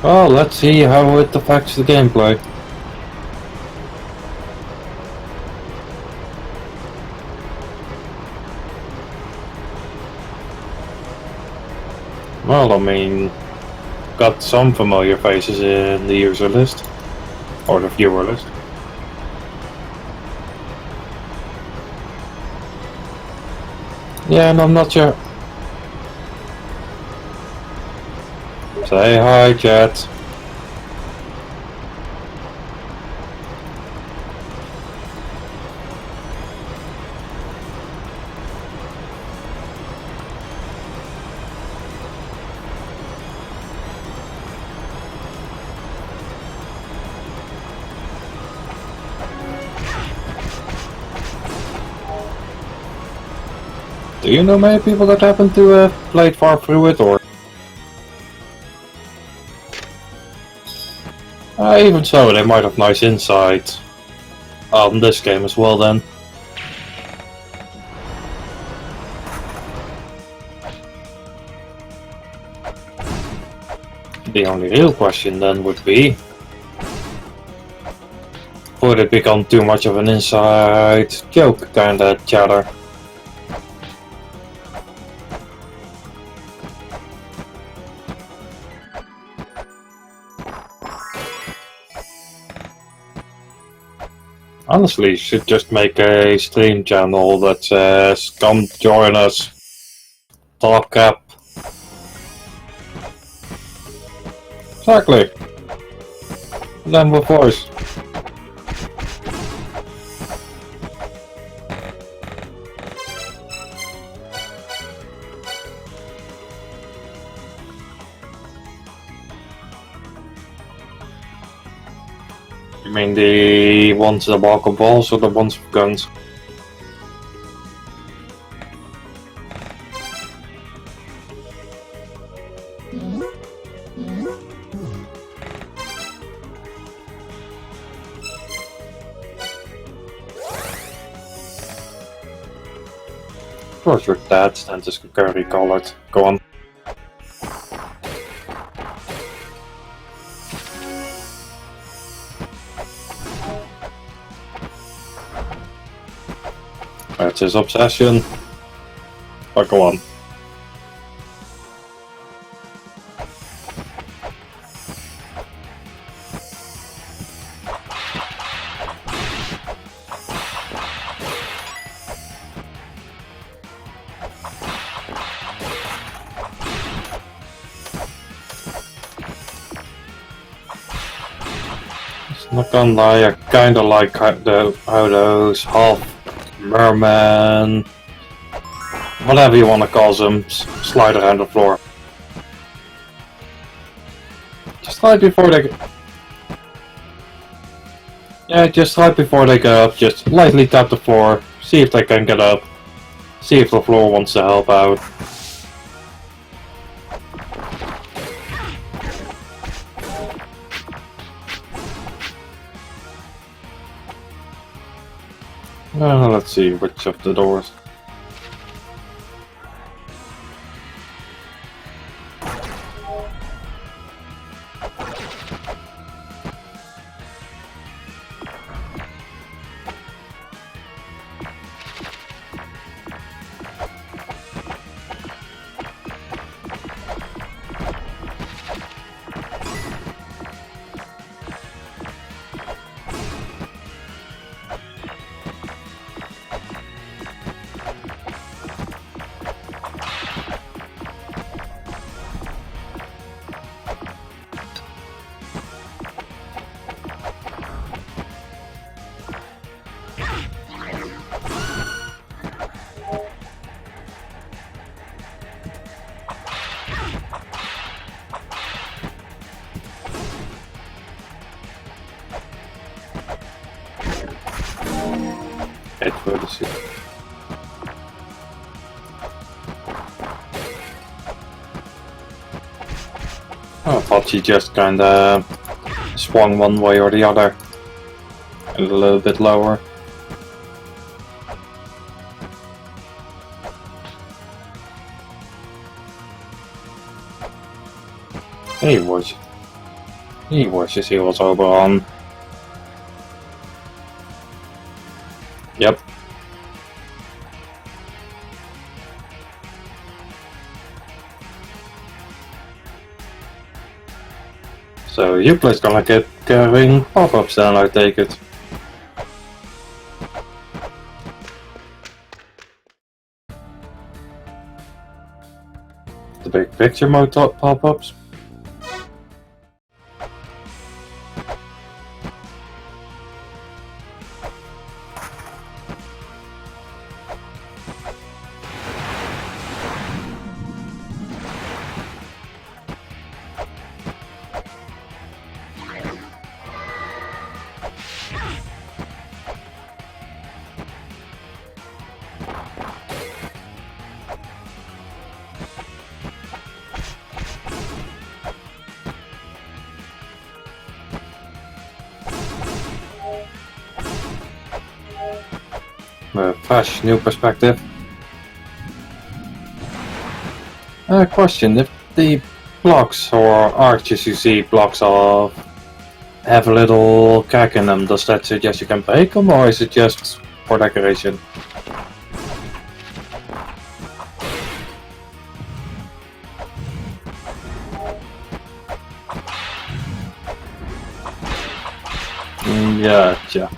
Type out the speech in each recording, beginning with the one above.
Well, let's see how it affects the gameplay. Well, I mean, got some familiar faces in the user list, or the viewer list. Yeah, and I'm not sure. Say hi, chat. Do you know many people that happen to have played far through it, or? Even so, they might have nice insight on this game as well then. The only real question then would be, would it become too much of an inside joke kinda chatter? Honestly, you should just make a stream channel that says, come join us, Top Cap. Exactly. Then with voice. You mean the ones that walk on balls or the ones with guns? Of course you're dead, then just recall it. Go on. That's his obsession. But go on. Not gonna lie, I kinda like how those half merman, whatever you wanna call them, slide around the floor. Just right before they... Yeah, just right before they get up, just lightly tap the floor, see if they can get up, see if the floor wants to help out. Let's see which of the doors. Head for the suit. Oh, I thought she just kinda swung one way or the other. A little bit lower. Hey, was He wishes he was Oberon. Yep. So you play's gonna get carrying pop-ups then, I take it. The big picture mode pop-ups. A fresh new perspective. Question, if the blocks or arches you see blocks of have a little crack in them, does that suggest you can break them, or is it just for decoration? Gotcha.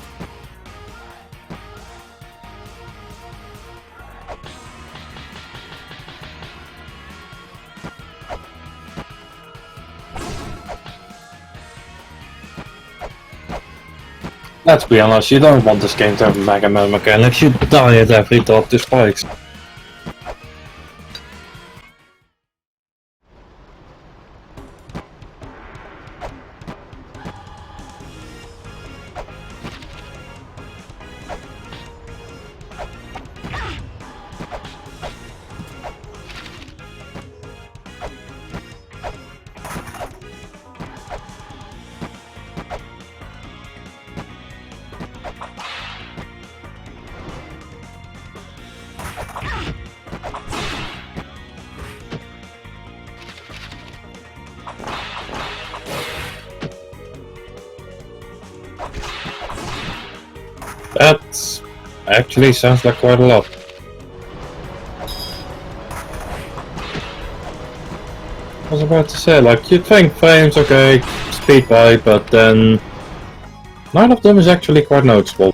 Let's be honest, you don't want this game to have Mega Man mechanics, you die at every dot to spikes. That actually sounds like quite a lot. I was about to say, like, you'd think frames, okay, speed by, but then none of them is actually quite noticeable.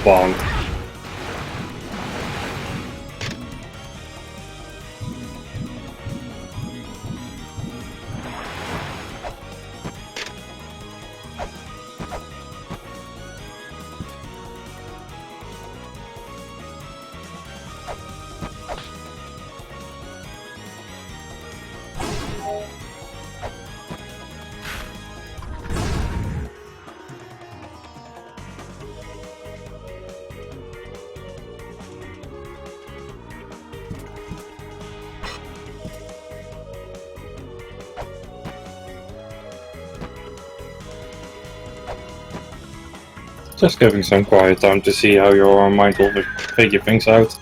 Bonk. Just giving some quiet time to see how your mind will figure things out.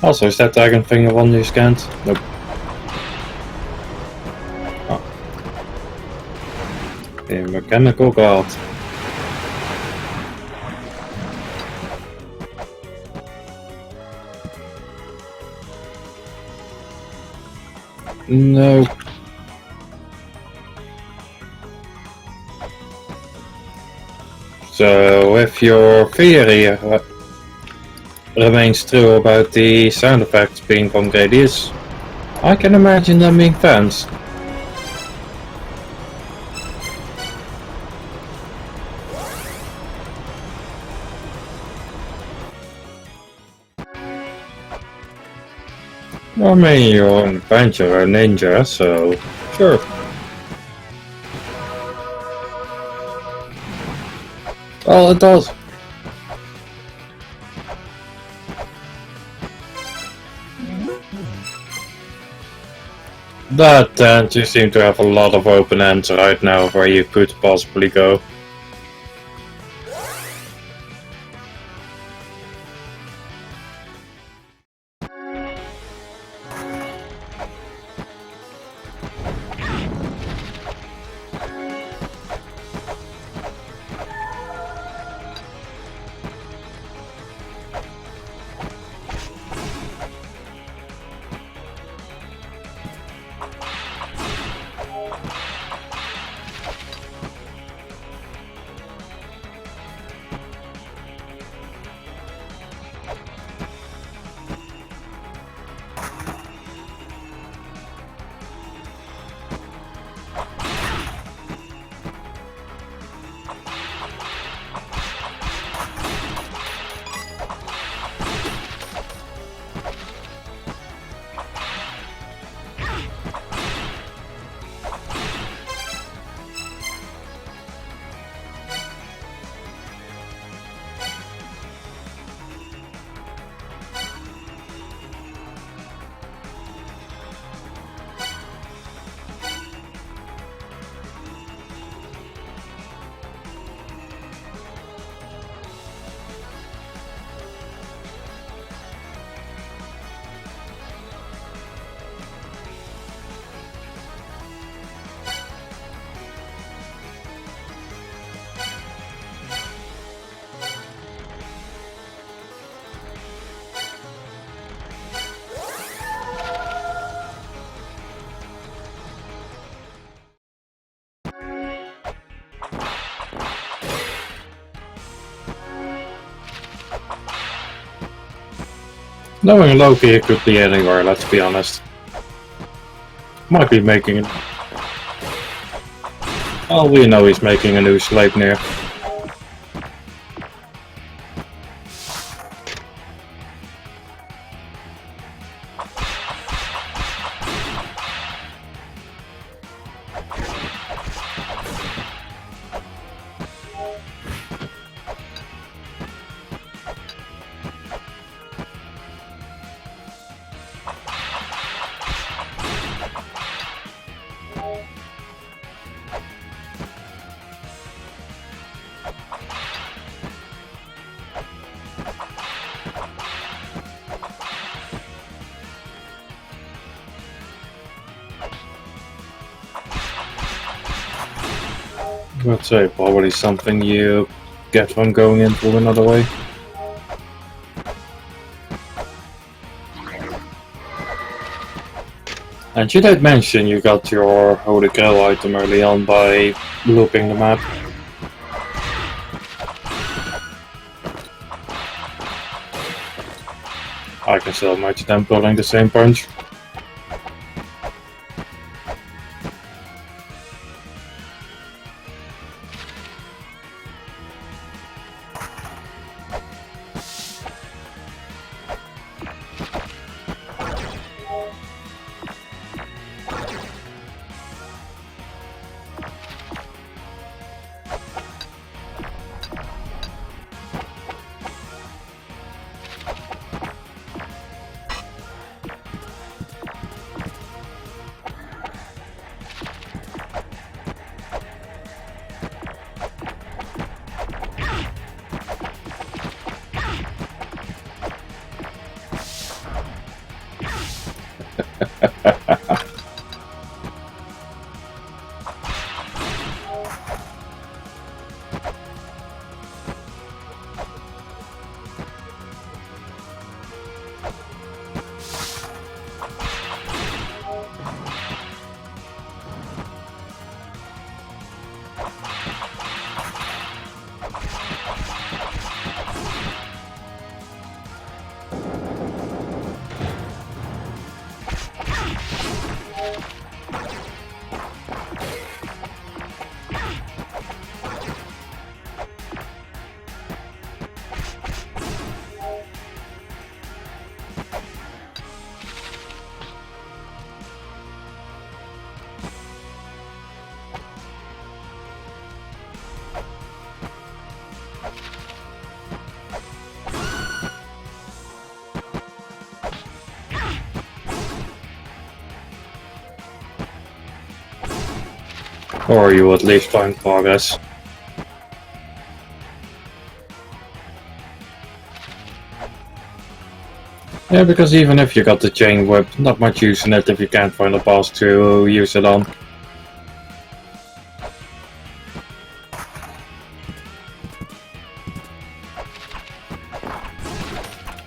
Also, is that dragon thing the one you scanned? Nope. Oh. A mechanical god. No. So, if your theory remains true about the sound effects being from Gradius, I can imagine them being fans. I mean, you're an adventurer, a ninja, so sure. Well, it does. That and you seem to have a lot of open ends right now where you could possibly go. Knowing Loki, it could be anywhere, let's be honest. Might be making... Oh, we know he's making a new Sleipnir. I'd say probably something you get from going into another way. And you did mention you got your Holy Grail item early on by looping the map. I can still imagine them pulling the same punch. Or you at least find progress. Yeah, because even if you got the chain whip, not much use in it if you can't find a boss to use it on.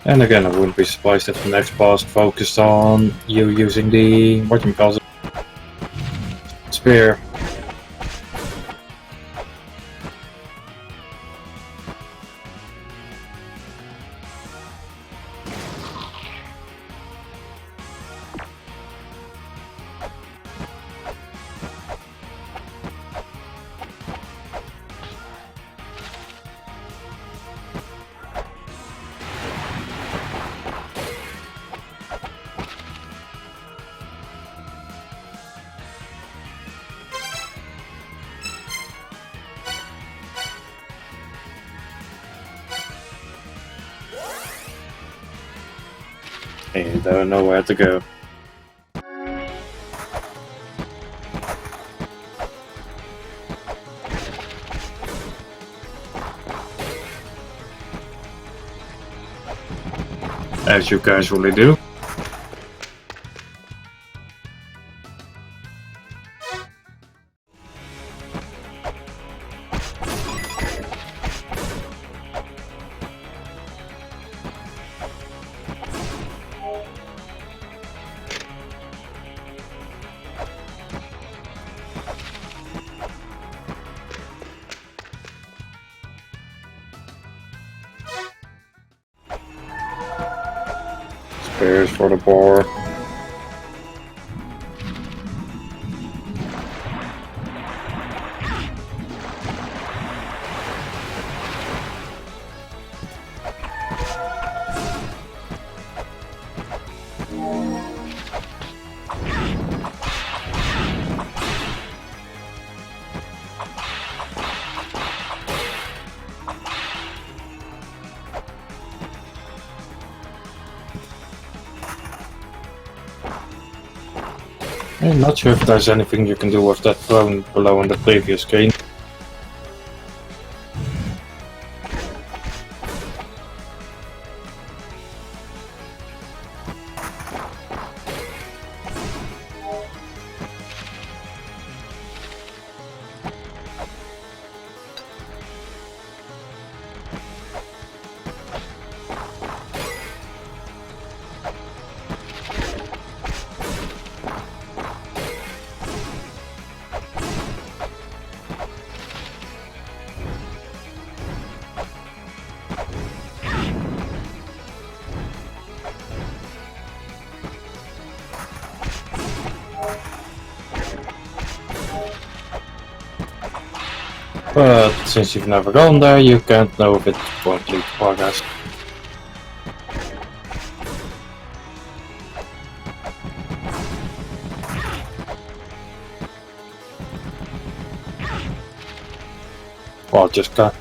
And again, I wouldn't be surprised if the next boss focused on you using the, whatchamacallit, spear. And you don't know where to go. As you casually do. Spears for the boar. I'm not sure if there's anything you can do with that throne below in the previous screen. But since you've never gone there, you can't know if it won't lead to progress. Well, just go.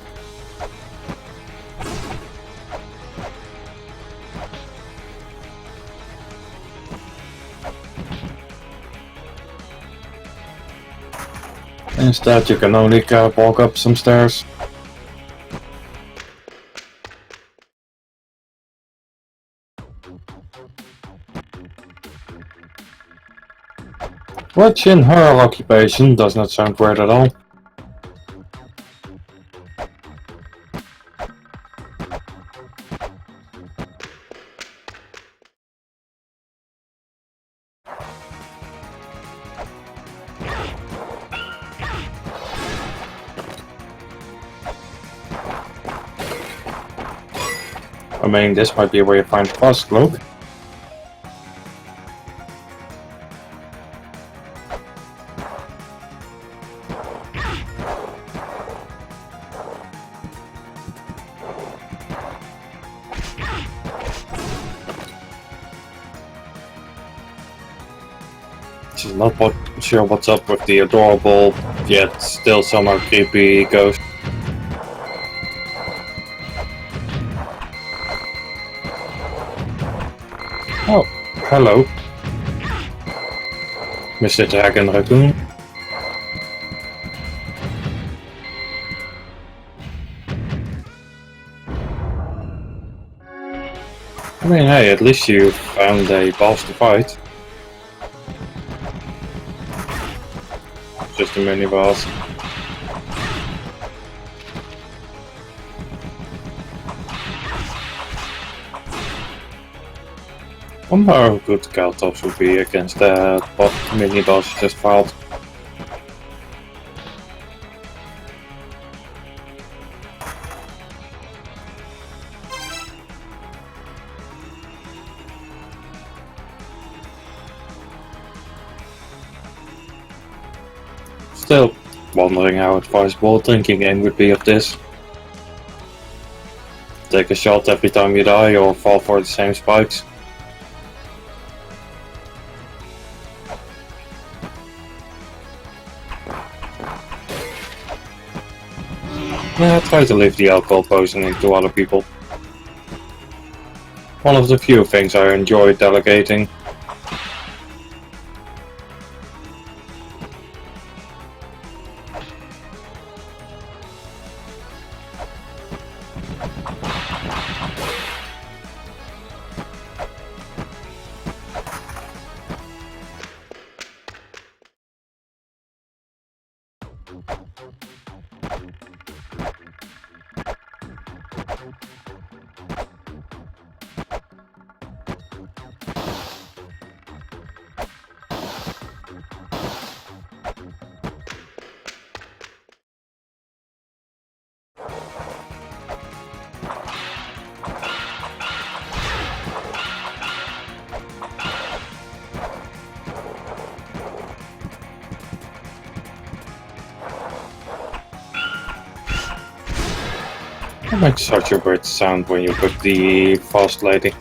Instead, you can only walk up some stairs. Which in her occupation does not sound weird at all. I mean, this might be a way to find the boss cloak. Just not sure what's up with the adorable, yet still somewhat creepy ghost. Oh, hello, Mr. Dragon Raccoon. I mean, hey, at least you found a boss to fight. Just a mini boss. I wonder how good Kaltos would be against that mini boss you just fought. Still wondering how advisable a drinking game would be of this. Take a shot every time you die or fall for the same spikes. Yeah, try to leave the alcohol poisoning to other people. One of the few things I enjoy delegating. It makes such a weird sound when you put the fast lady.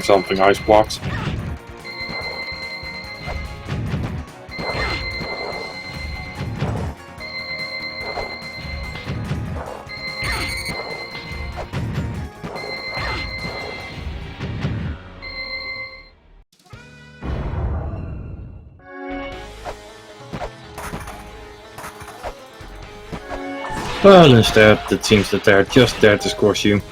Something ice blocks. Well, instead, it seems that they're just there to squash you.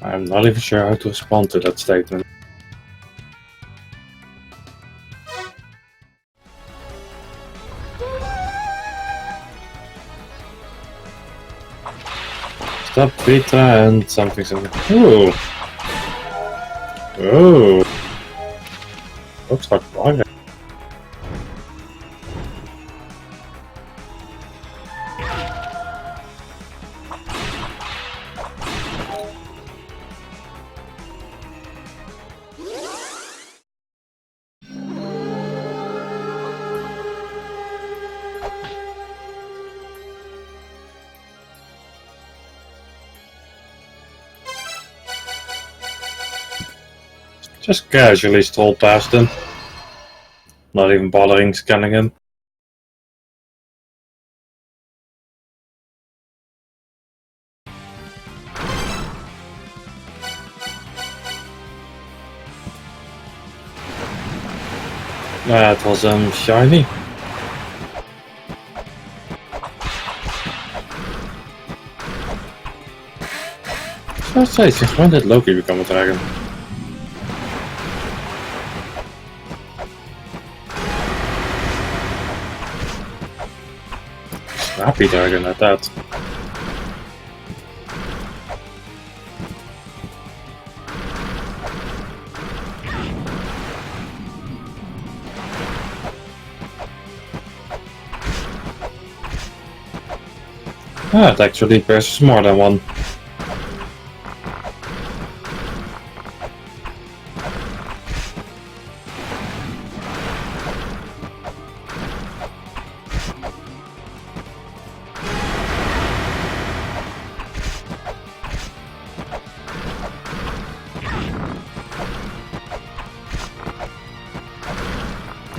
I'm not even sure how to respond to that statement. Stop Vita and something. Ooh. Ooh. Looks like Brigador. Just casually strolled past him, not even bothering scanning him. That was shiny. So I'd say, since when did Loki become a dragon? Happy dragon at that. Ah, it actually there's more than one.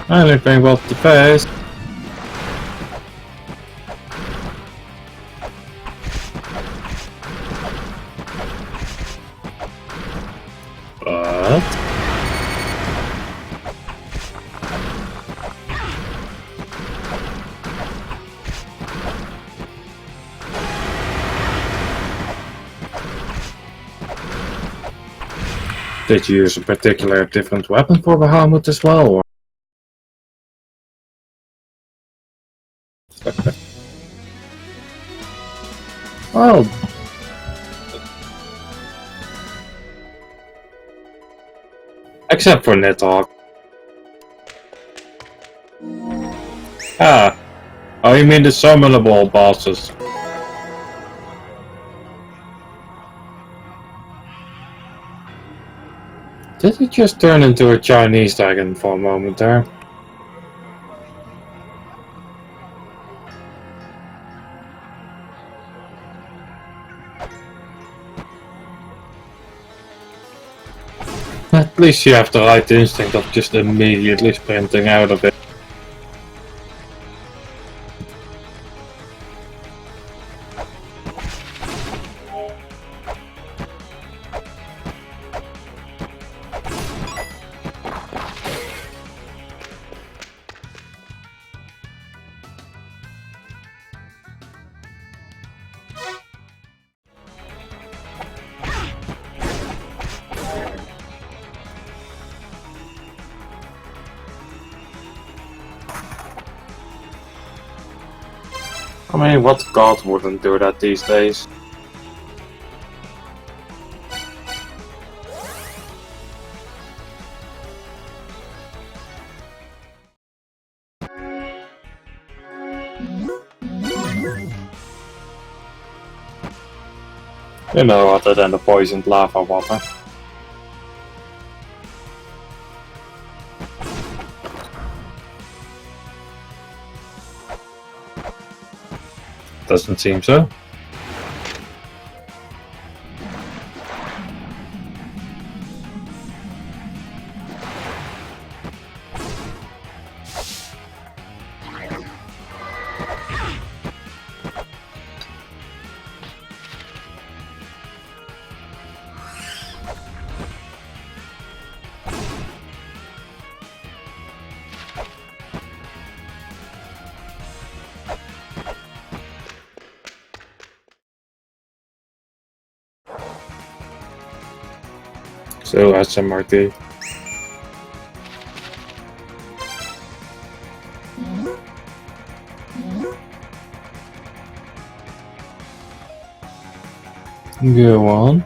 Anything but the face. But did you use a particular different weapon for the helmet as well? Or? Well, except for Nidhogg. Ah, oh, you mean the summonable bosses? Did it just turn into a Chinese dragon for a moment there? At least you have the right instinct of just immediately sprinting out of it. I mean, what god wouldn't do that these days? You know, other than the poisoned lava water. Doesn't seem so. So SMRT. Go on.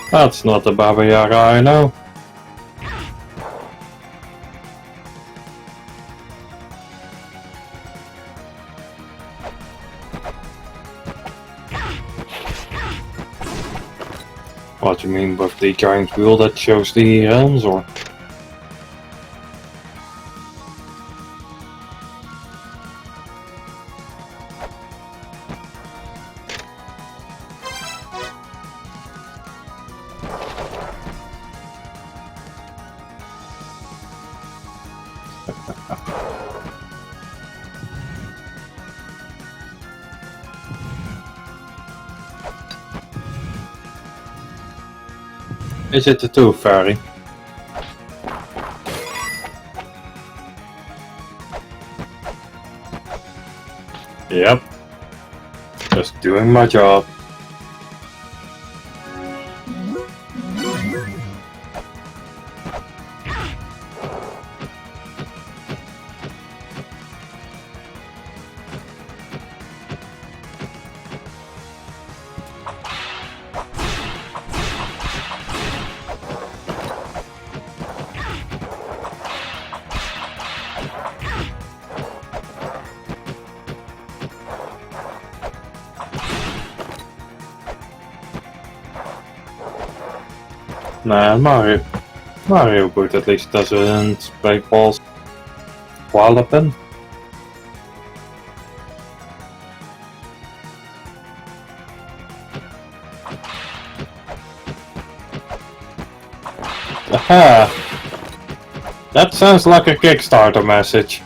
That's not the Baba Yaga I know. What do you mean with the giant wheel that shows the realms, or? Is it the Tooth Fairy? Yep. Just doing my job. Nah, Mario good at least doesn't break balls while up in. Aha! That sounds like a Kickstarter message.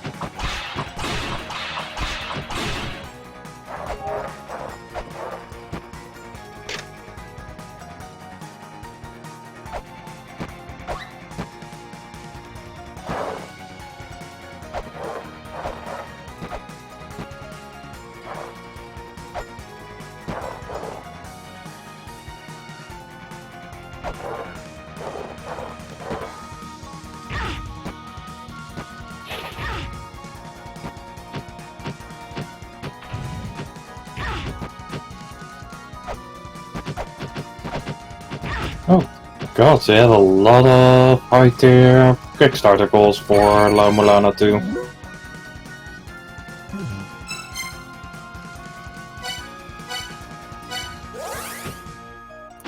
Oh god, they had a lot of high-tier Kickstarter goals for La Mulana too.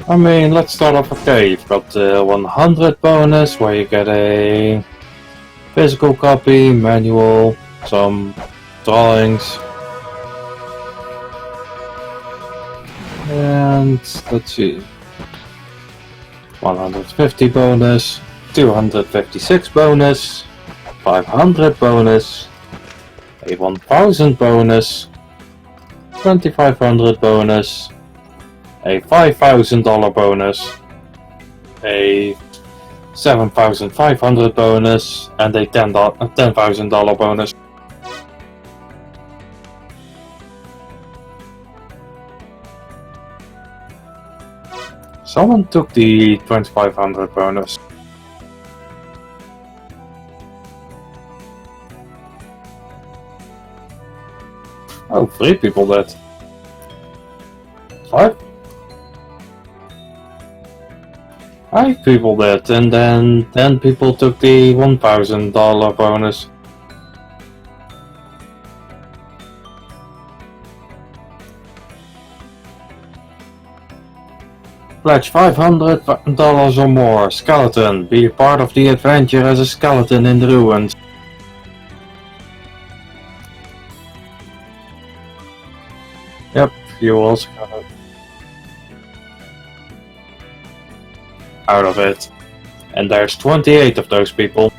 I mean, let's start off okay. You've got the 100 bonus where you get a physical copy, manual, some drawings. And let's see. 150 bonus, 256 bonus, 500 bonus, a 1000 bonus, 2500 bonus, a $5,000 bonus, a $7,500 bonus, and a $10,000 bonus. Someone took the 2500 bonus. Oh, 3 people did. 5? 5 people did, and then 10 people took the $1,000 bonus. Pledge $500 or more. Skeleton. Be part of the adventure as a skeleton in the ruins. Yep, you also got out of it. And there's 28 of those people.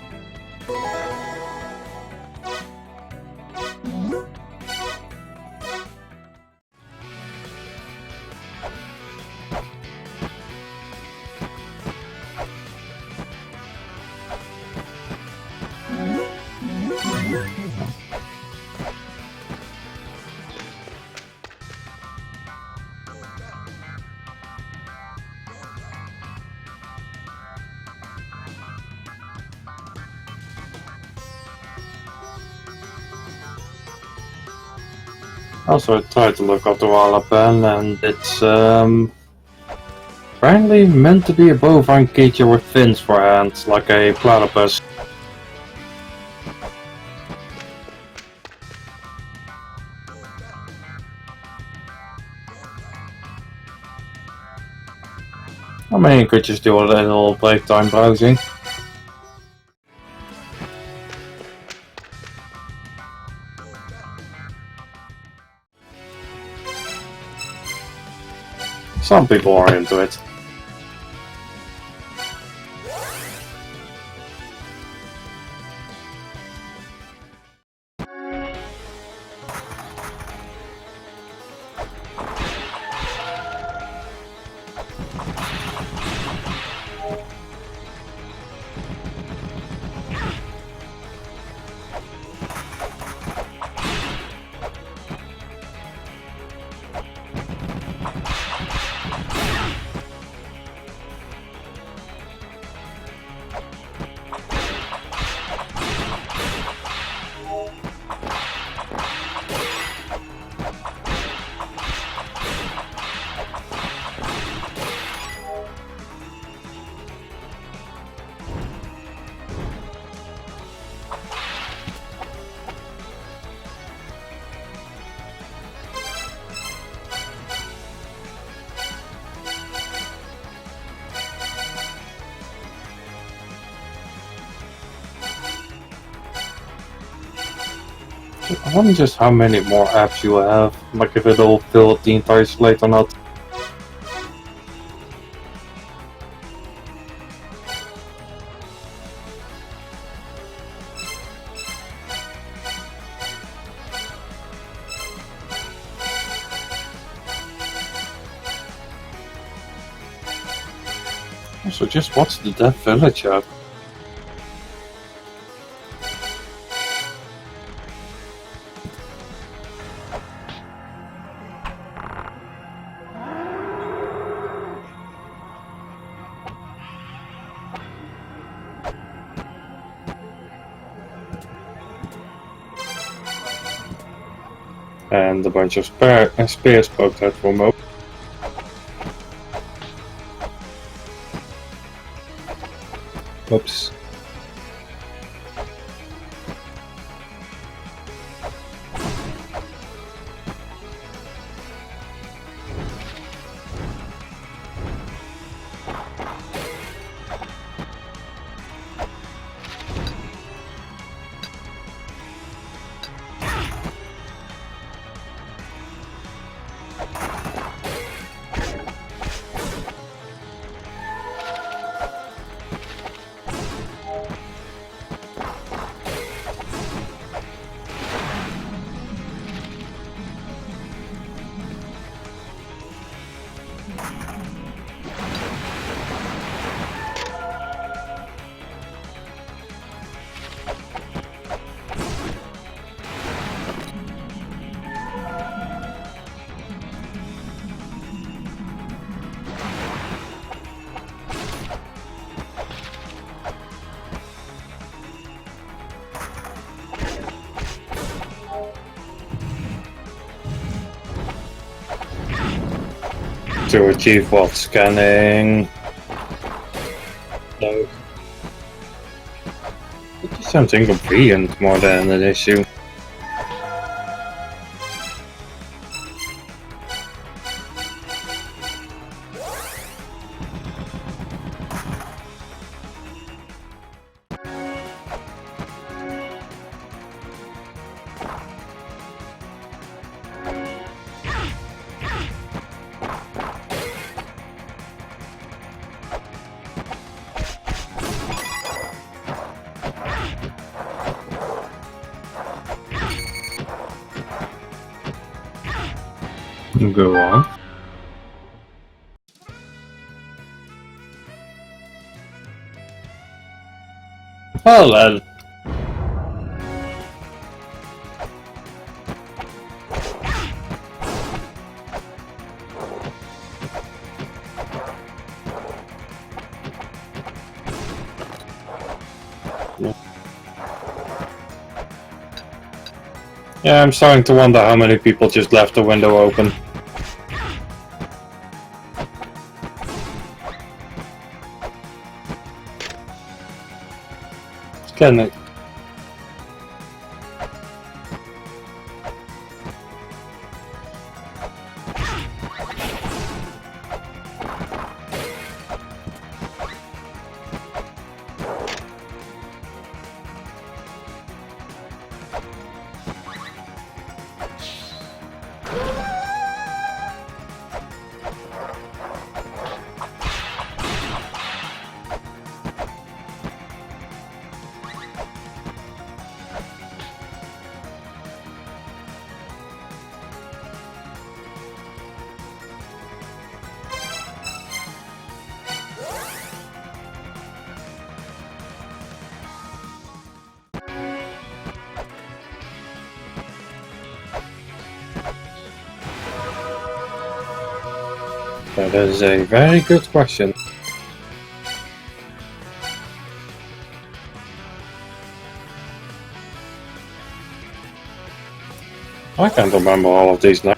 Also, I tried to look up the Wallapan, and it's apparently meant to be a bovine creature with fins for hands, like a platypus. I mean, you could just do a little break time browsing. Some people are into it. I wonder just how many more apps you have. Like if it'll fill up the entire slate or not. So just what's the Death Village app? And a bunch of spears poked out from up. Oops. To achieve what? Scanning? No. It just sounds inconvenient more than an issue. Go on. Hello. Yeah, I'm starting to wonder how many people just left the window open. Can it? That is a very good question. I can't remember all of these now.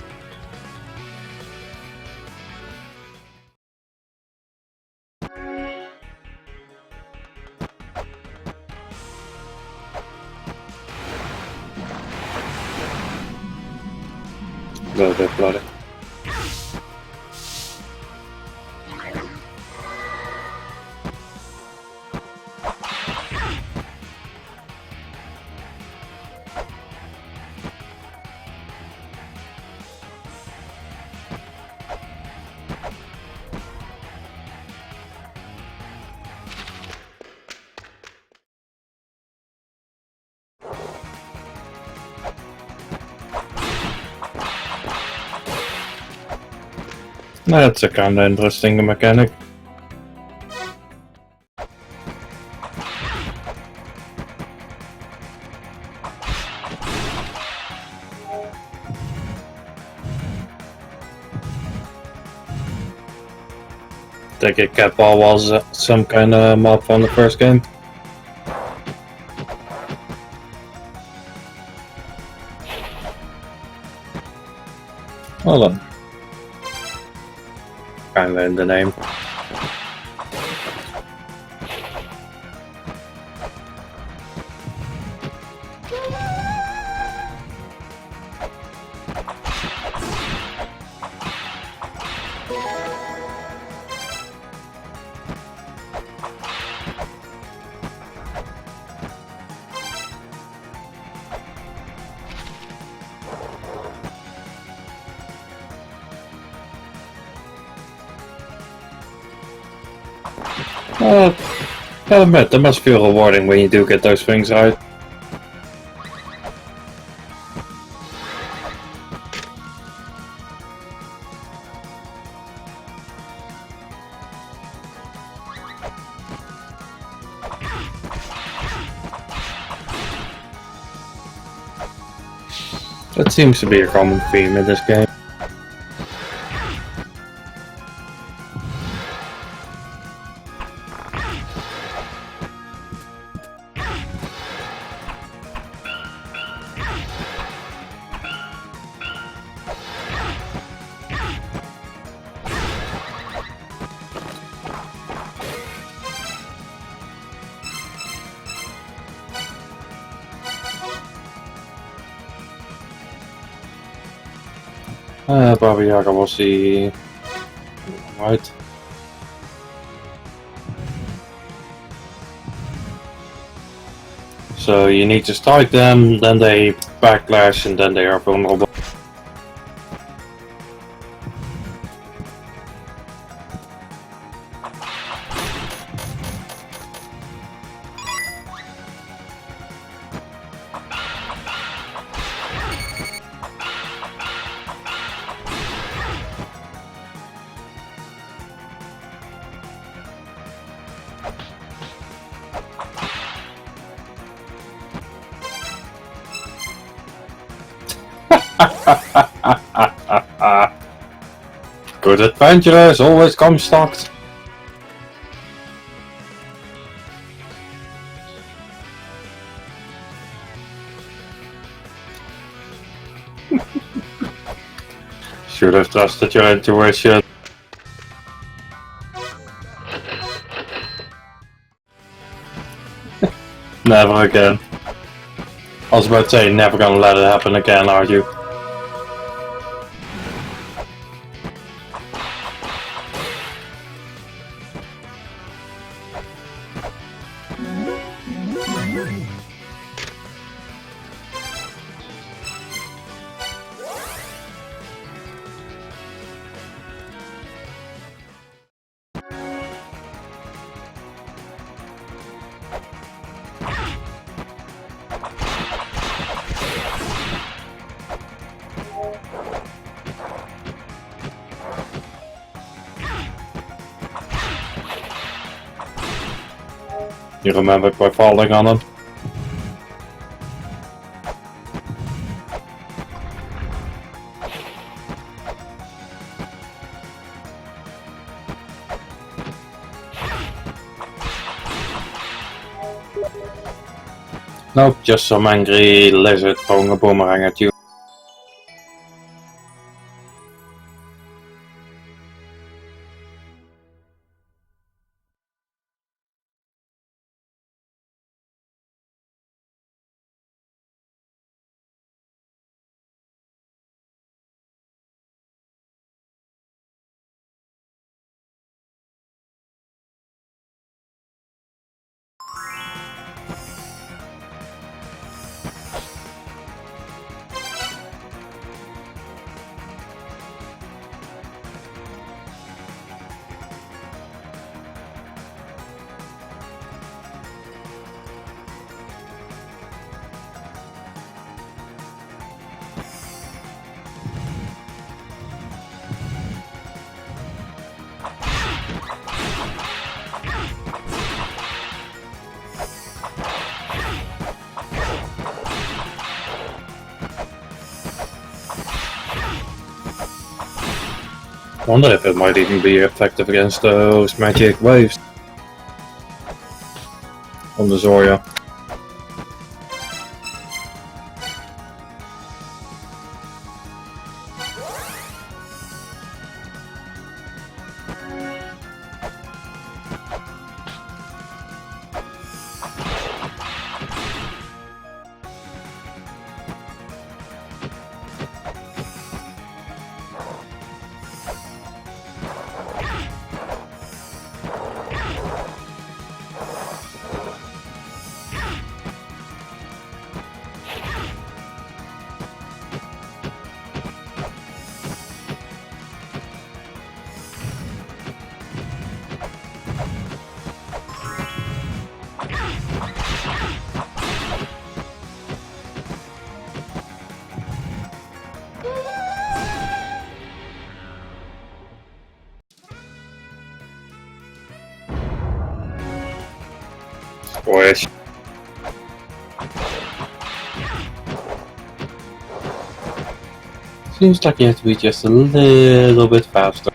A little bit bloody. That's a kinda interesting mechanic. Think it Catball was some kind of mob from the first game. Well then. Kinda in the name. Gotta admit, that must feel rewarding when you do get those things right. That seems to be a common theme in this game. Baba Yaga was the... right. So you need to strike them, then they backlash, and then they are vulnerable. Good adventurers always come stocked. Should have trusted your intuition. Never again. I was about to say, never gonna let it happen again, are you? You remembered by falling on him? Nope, just some angry lizard throwing a boomerang at you. Wonder if it might even be effective against those magic waves on the Zoya. Wish. Seems like you have to be just a little bit faster.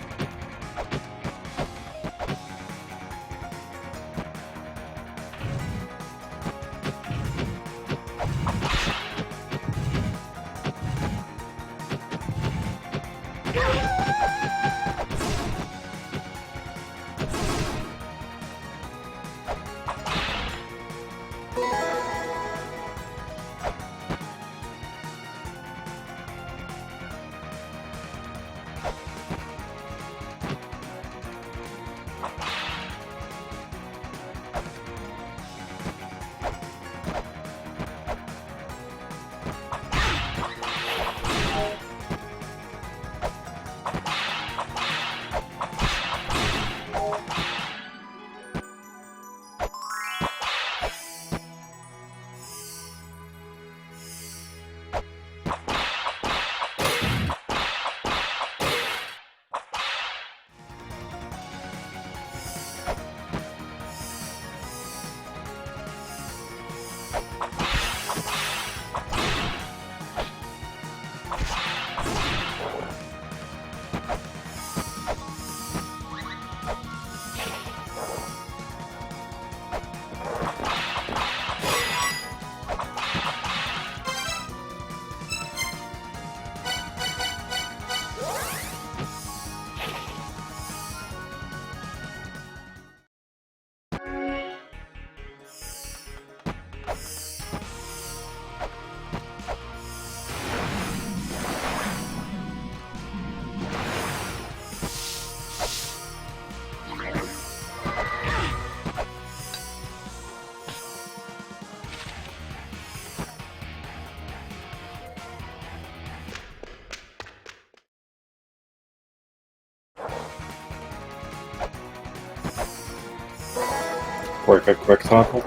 Quick tackle.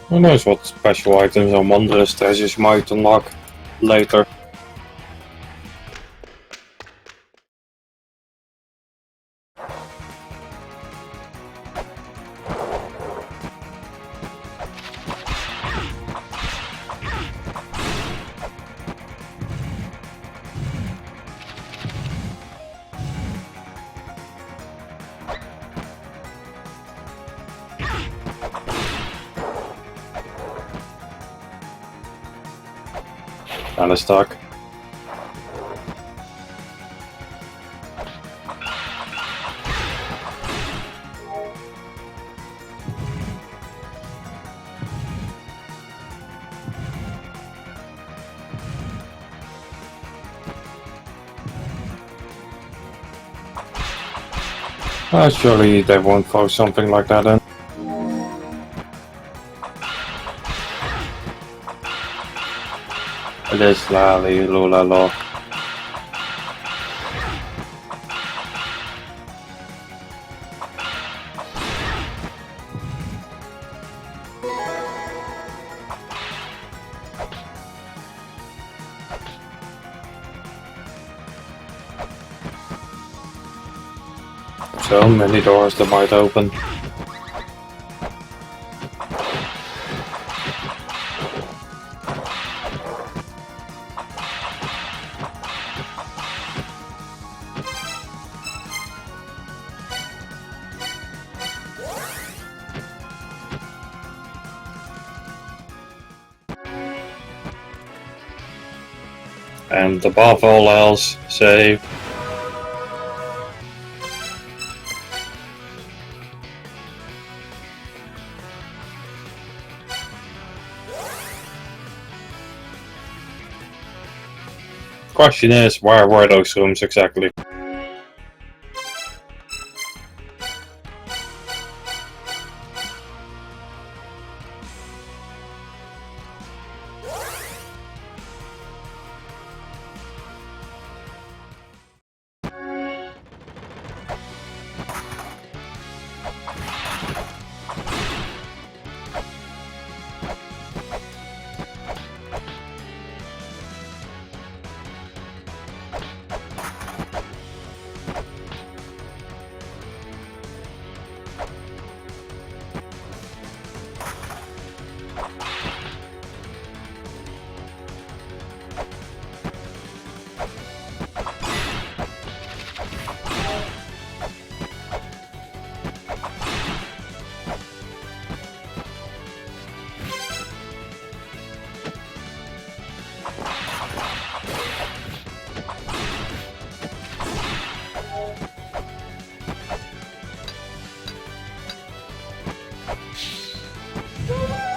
Who knows what special items or wondrous treasures you might unlock later. Kinda stuck. Surely they won't throw something like that in. It is lally lula lo. So many doors that might open. And above all else, save. Question is, where were those rooms exactly?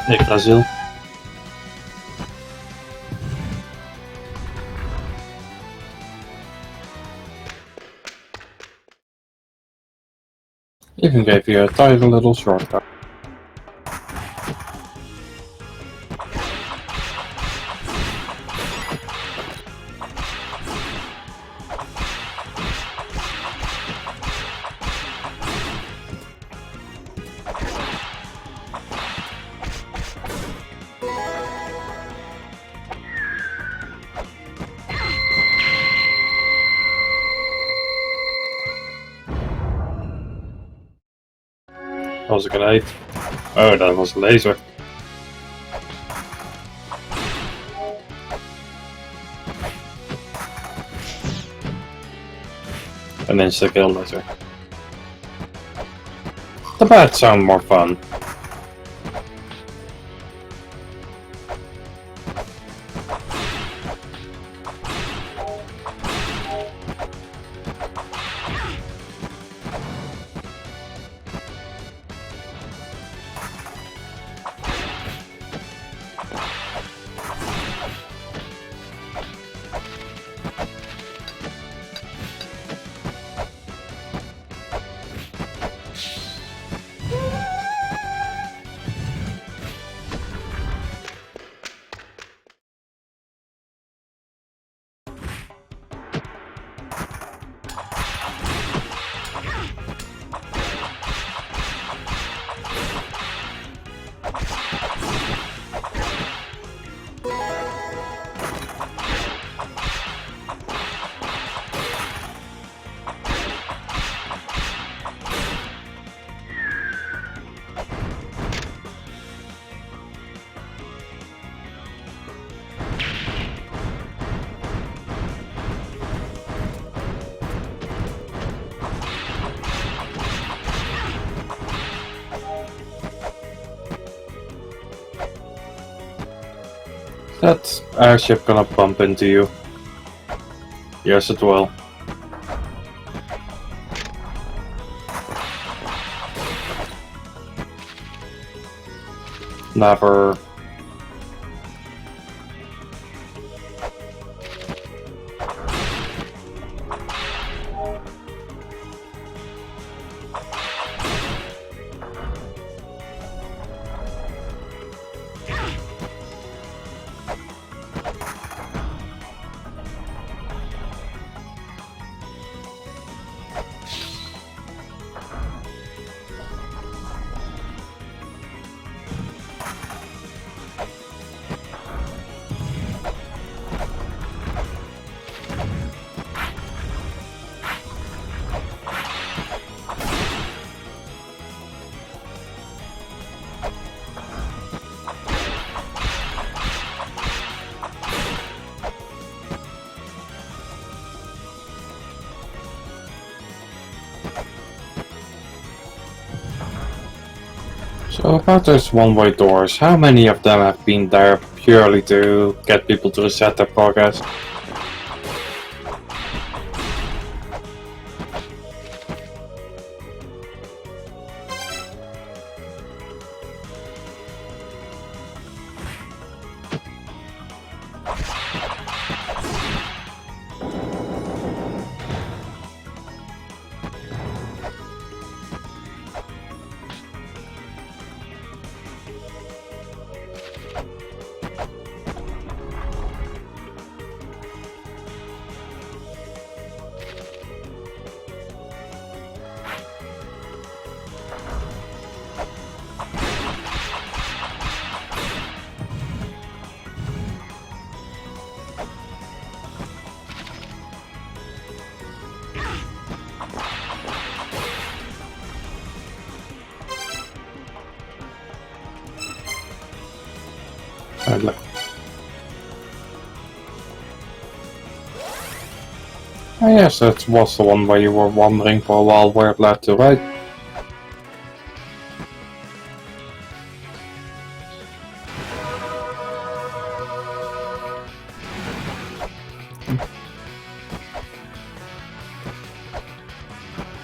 Hey, Brazil. Even gave you a tiny little shortcut. That was a grenade. Oh, that was a laser. An insta-kill laser. The bats sound more fun. That airship gonna bump into you. Yes, it will. Never. So about those one-way doors, how many of them have been there purely to get people to reset their progress? Oh yes, that was the one where you were wondering for a while where it led to, right?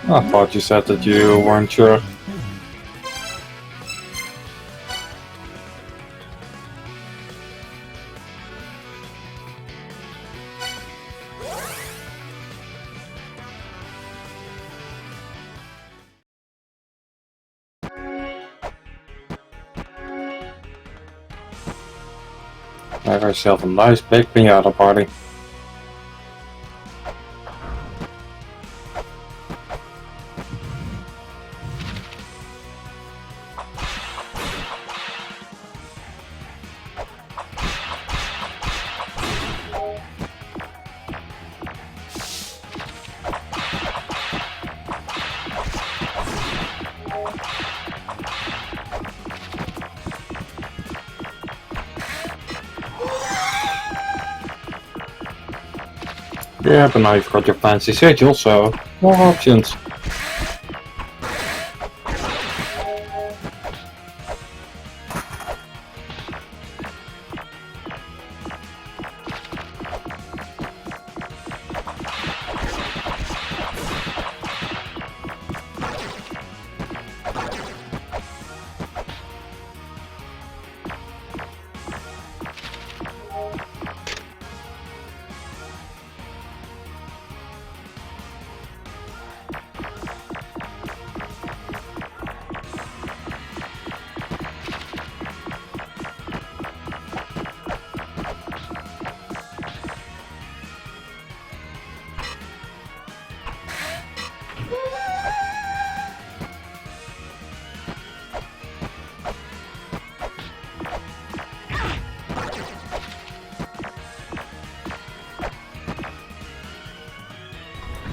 I thought you said that you weren't sure. Have yourself a nice big piñata party. Yeah, but now you've got your fancy schedule, so more options.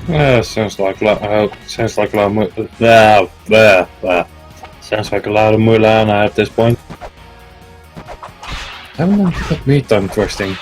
Yeah, sounds like a lot of sounds like a lot of Mulana at this point. I haven't even got me tongue twisting.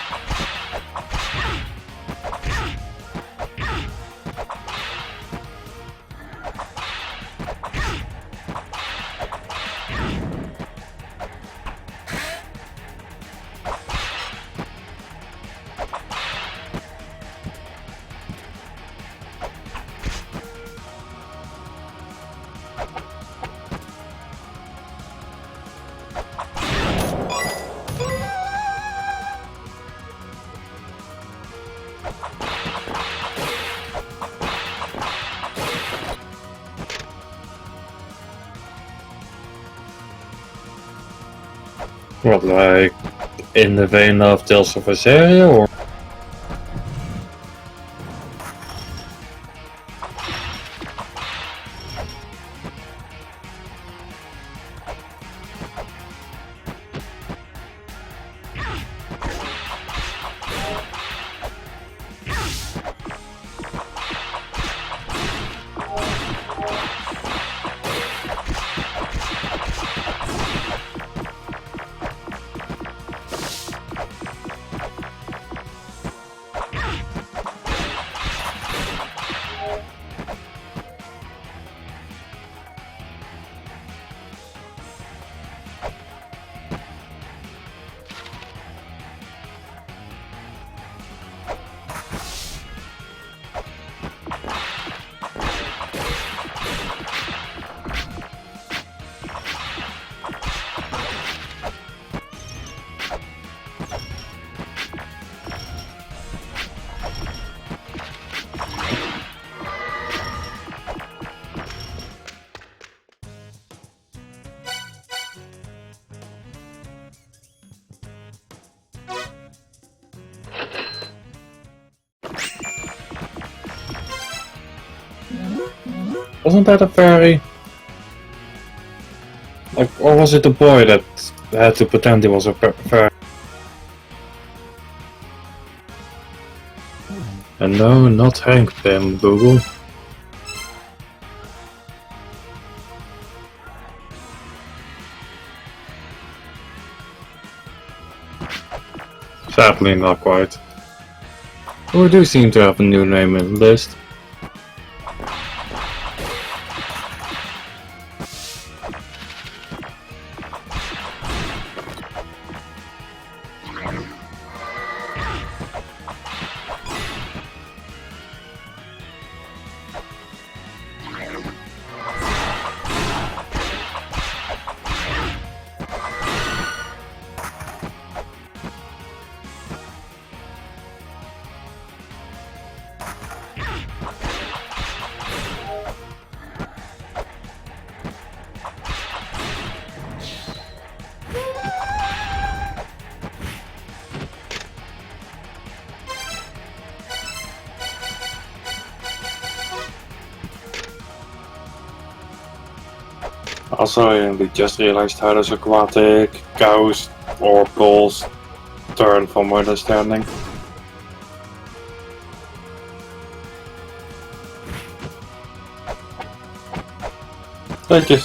What, like in the vein of Tales of Azaria, or? Wasn't that a fairy? Like, or was it a boy that had to pretend he was a fairy? And no, not Hank Pym, Google. Sadly, not quite. We do seem to have a new name in the list. Also, I only just realized how does aquatic cows or bulls turn from my understanding. Thank you.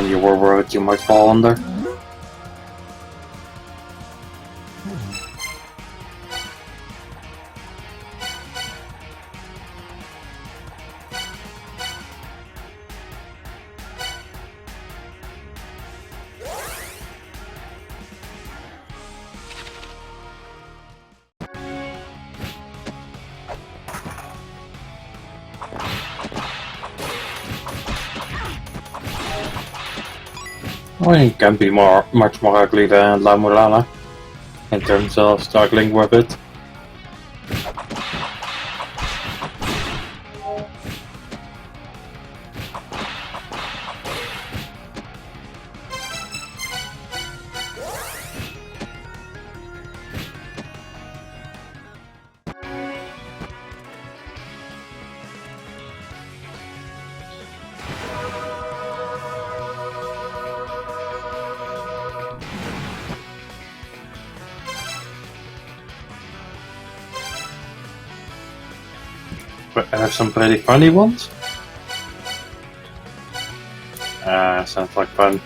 one you were worried you might fall under? Well, it can be much more ugly than La Mulana in terms of struggling with it. But I have some pretty funny ones. Sounds like fun.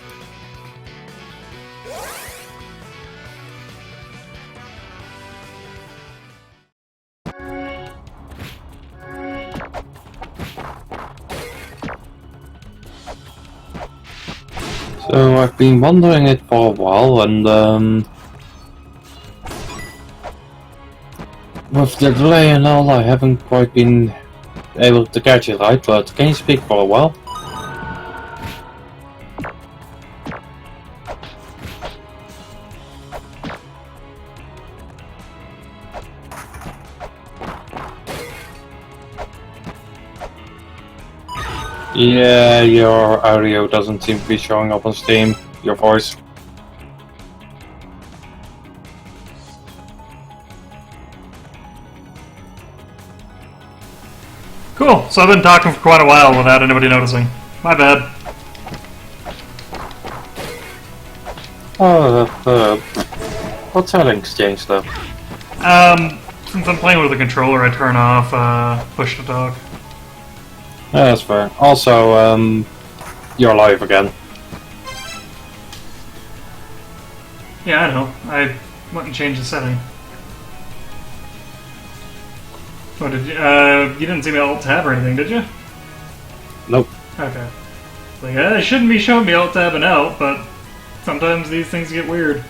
So I've been wondering it for a while, and with the delay and all, I haven't quite been able to catch it right, but can you speak for a while? Yeah, your audio doesn't seem to be showing up on Steam, your voice. Cool, so I've been talking for quite a while without anybody noticing. My bad. What settings changed though? Since I'm playing with the controller, I turn off push to talk. Yeah, that's fair. Also, you're live again. Yeah, I know. I went and changed the setting. What did you? You didn't see me alt tab or anything, did you? Nope. Okay. Like, it shouldn't be showing me alt tabbing out, but sometimes these things get weird.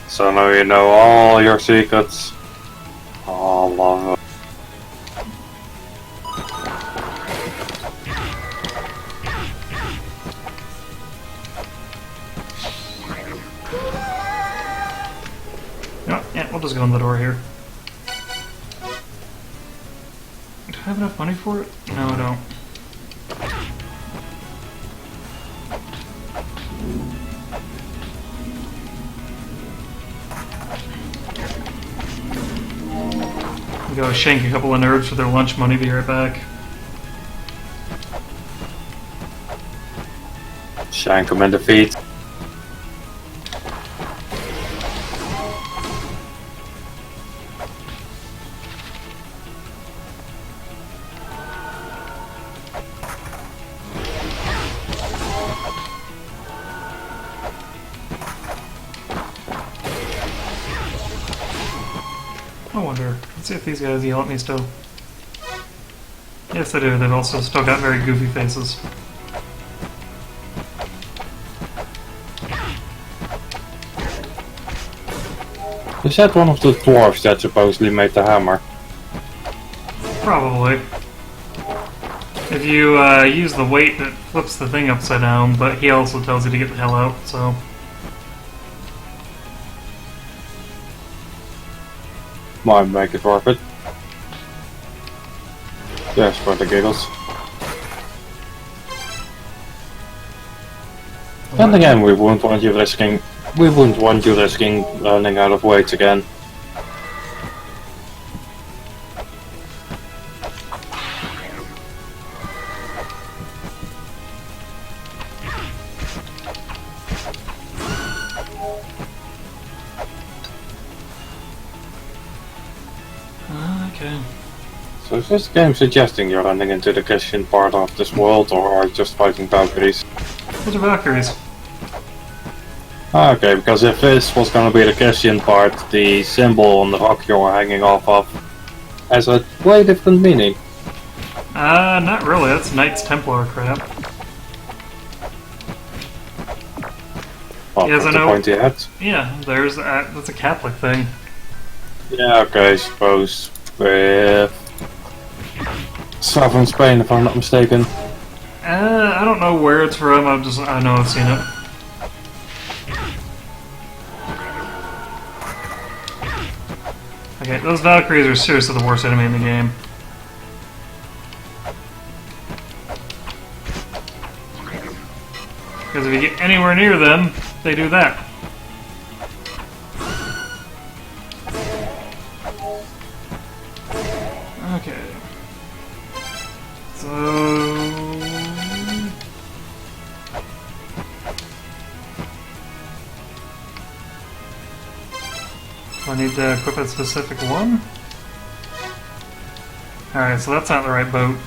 So now you know all your secrets. All of them. Oh, yeah, we'll just go in the door here. Do I have enough money for it? No, I don't. Go shank a couple of nerds for their lunch money, be right back. Shank them in the feet. I wonder. Let's see if these guys yell at me still. Yes, they do. They've also still got very goofy faces. Is that one of the dwarves that supposedly made the hammer? Probably. If you use the weight, it flips the thing upside down, but he also tells you to get the hell out, so... Might make it worth it. Just for the giggles. And again, we wouldn't want you risking running out of weights again. Okay. So is this game suggesting you're running into the Christian part of this world, or are you just fighting Valkyries? Those are Valkyries. Okay, because if this was gonna be the Christian part, the symbol on the rock you're hanging off of has a way different meaning. Not really. That's Knights Templar crap. Well, Yes, that's I the know. point you had. Yeah, there's that's a Catholic thing. Yeah, okay, I suppose. With southern Spain, if I'm not mistaken. I don't know where it's from. I know I've seen it. Okay, those Valkyries are seriously the worst enemy in the game. Because if you get anywhere near them, they do that. Okay. So... I need to equip a specific one? Alright, so that's not the right boat.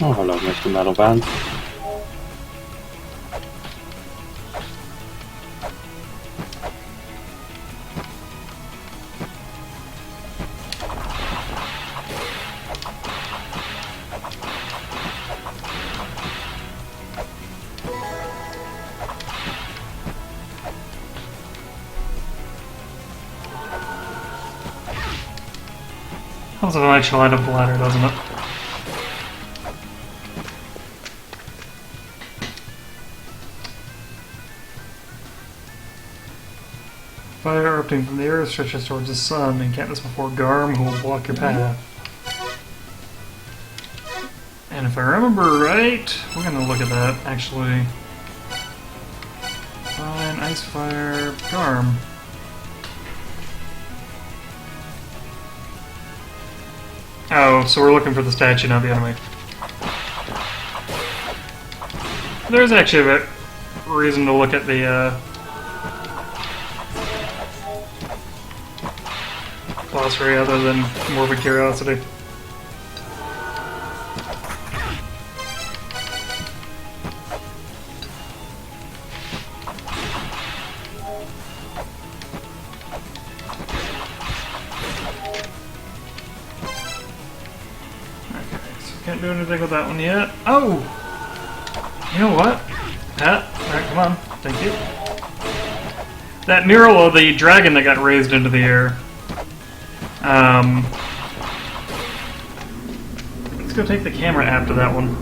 Oh, hello, Mr. Metal Band. Helps if I actually light up the ladder, doesn't it? Fire erupting from the earth stretches towards the sun. Encamp this before Garm, who will block your path. And if I remember right, we're gonna look at that, actually. Fine, Ice Fire, Garm. Oh, so we're looking for the statue, not the enemy. There's actually a reason to look at the, glossary other than morbid curiosity. Can't do anything with that one yet. Oh! You know what? Alright, come on. Thank you. That mural of the dragon that got raised into the air. Let's go take the camera app to that one.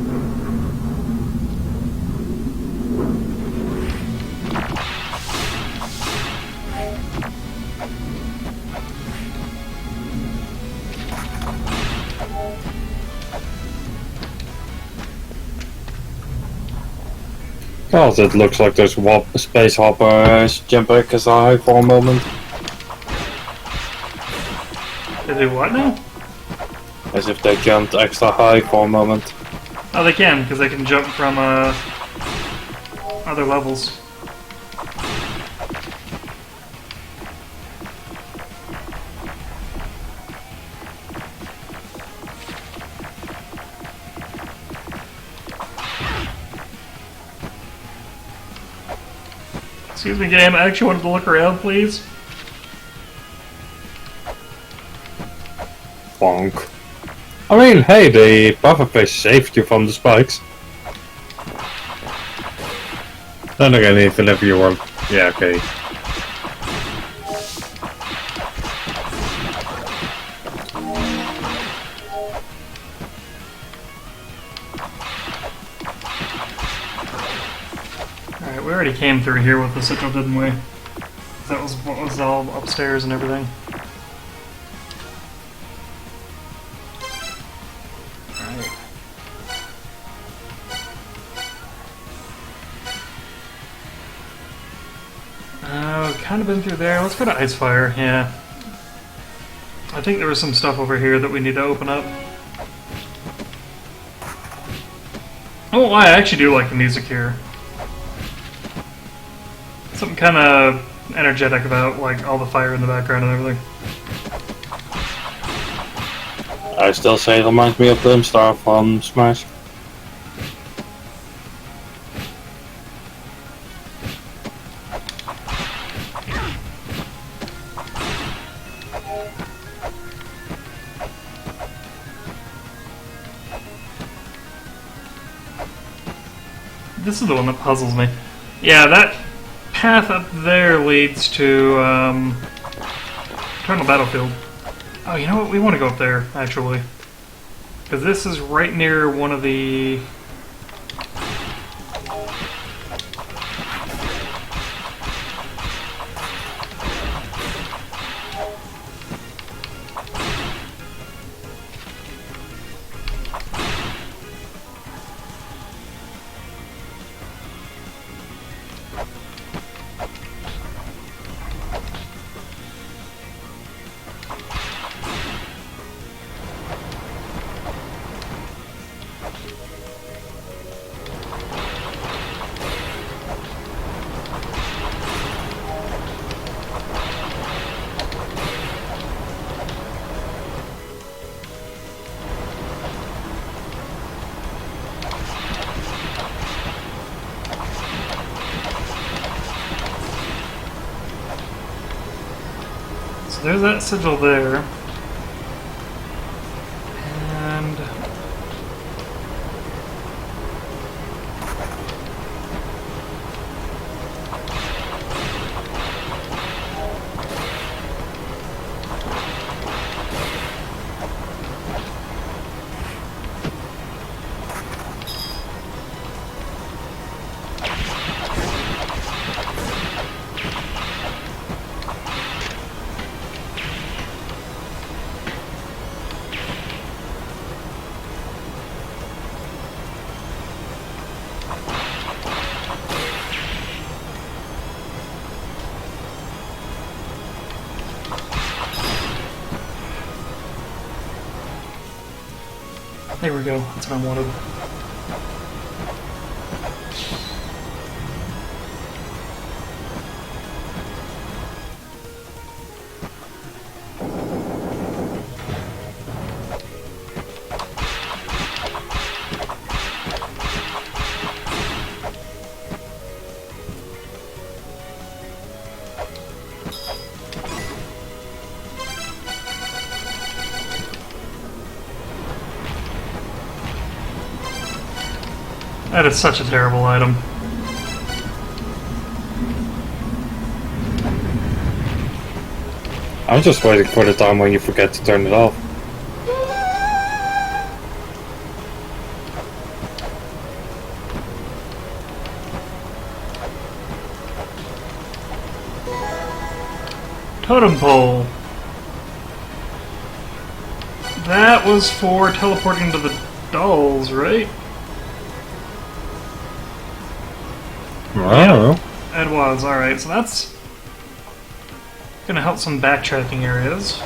God, it looks like those space hoppers jump back as high for a moment. They do what now? As if they jumped extra high for a moment. Oh, they can, because they can jump from, other levels. Excuse me, game. I actually wanted to look around, please. Bonk. I mean, hey, the pufferfish saved you from the spikes. Then again, even if you were Yeah, okay. Alright, we already came through here with the sigil, didn't we? That was what was all upstairs and everything. Alright. We've kind of been through there. Let's go to Icefire, yeah. I think there was some stuff over here that we need to open up. Oh, I actually do like the music here. Something kind of energetic about like all the fire in the background and everything. I still say it reminds me of Brimstar from Smash. This is the one that puzzles me. Yeah, that path up there leads to Eternal Battlefield. Oh, you know what? We want to go up there, actually. Because this is right near one of the... So there's that sigil there. And... there we go. That's what I wanted. That is such a terrible item. I'm just waiting for the time when you forget to turn it off. Totem pole. That was for teleporting to the dolls, right? I don't know. It was, alright, so that's gonna help some backtracking areas.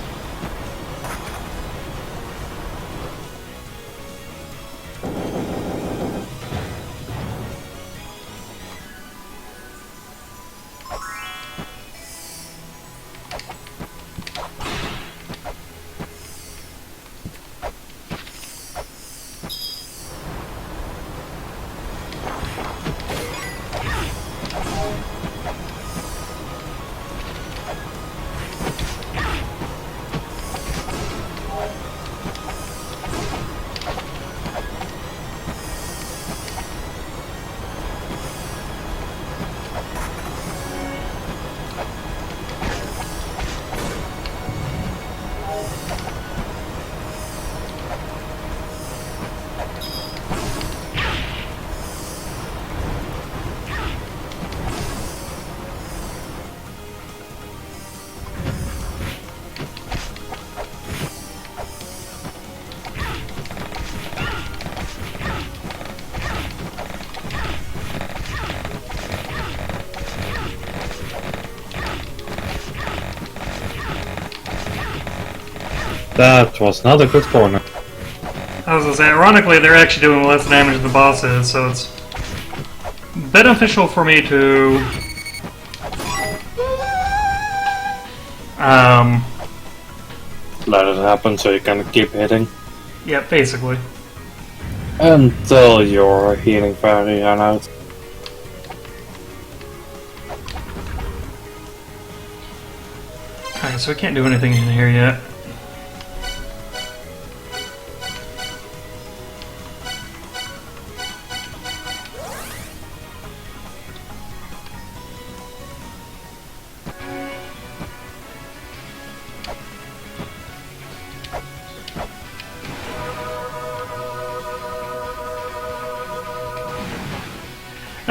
That was not a good corner. I was gonna say, ironically, they're actually doing less damage than the boss is, so it's beneficial for me to Let it happen so you can keep hitting. yeah, basically. Until your healing fairy ran out. Alright, so we can't do anything in here yet.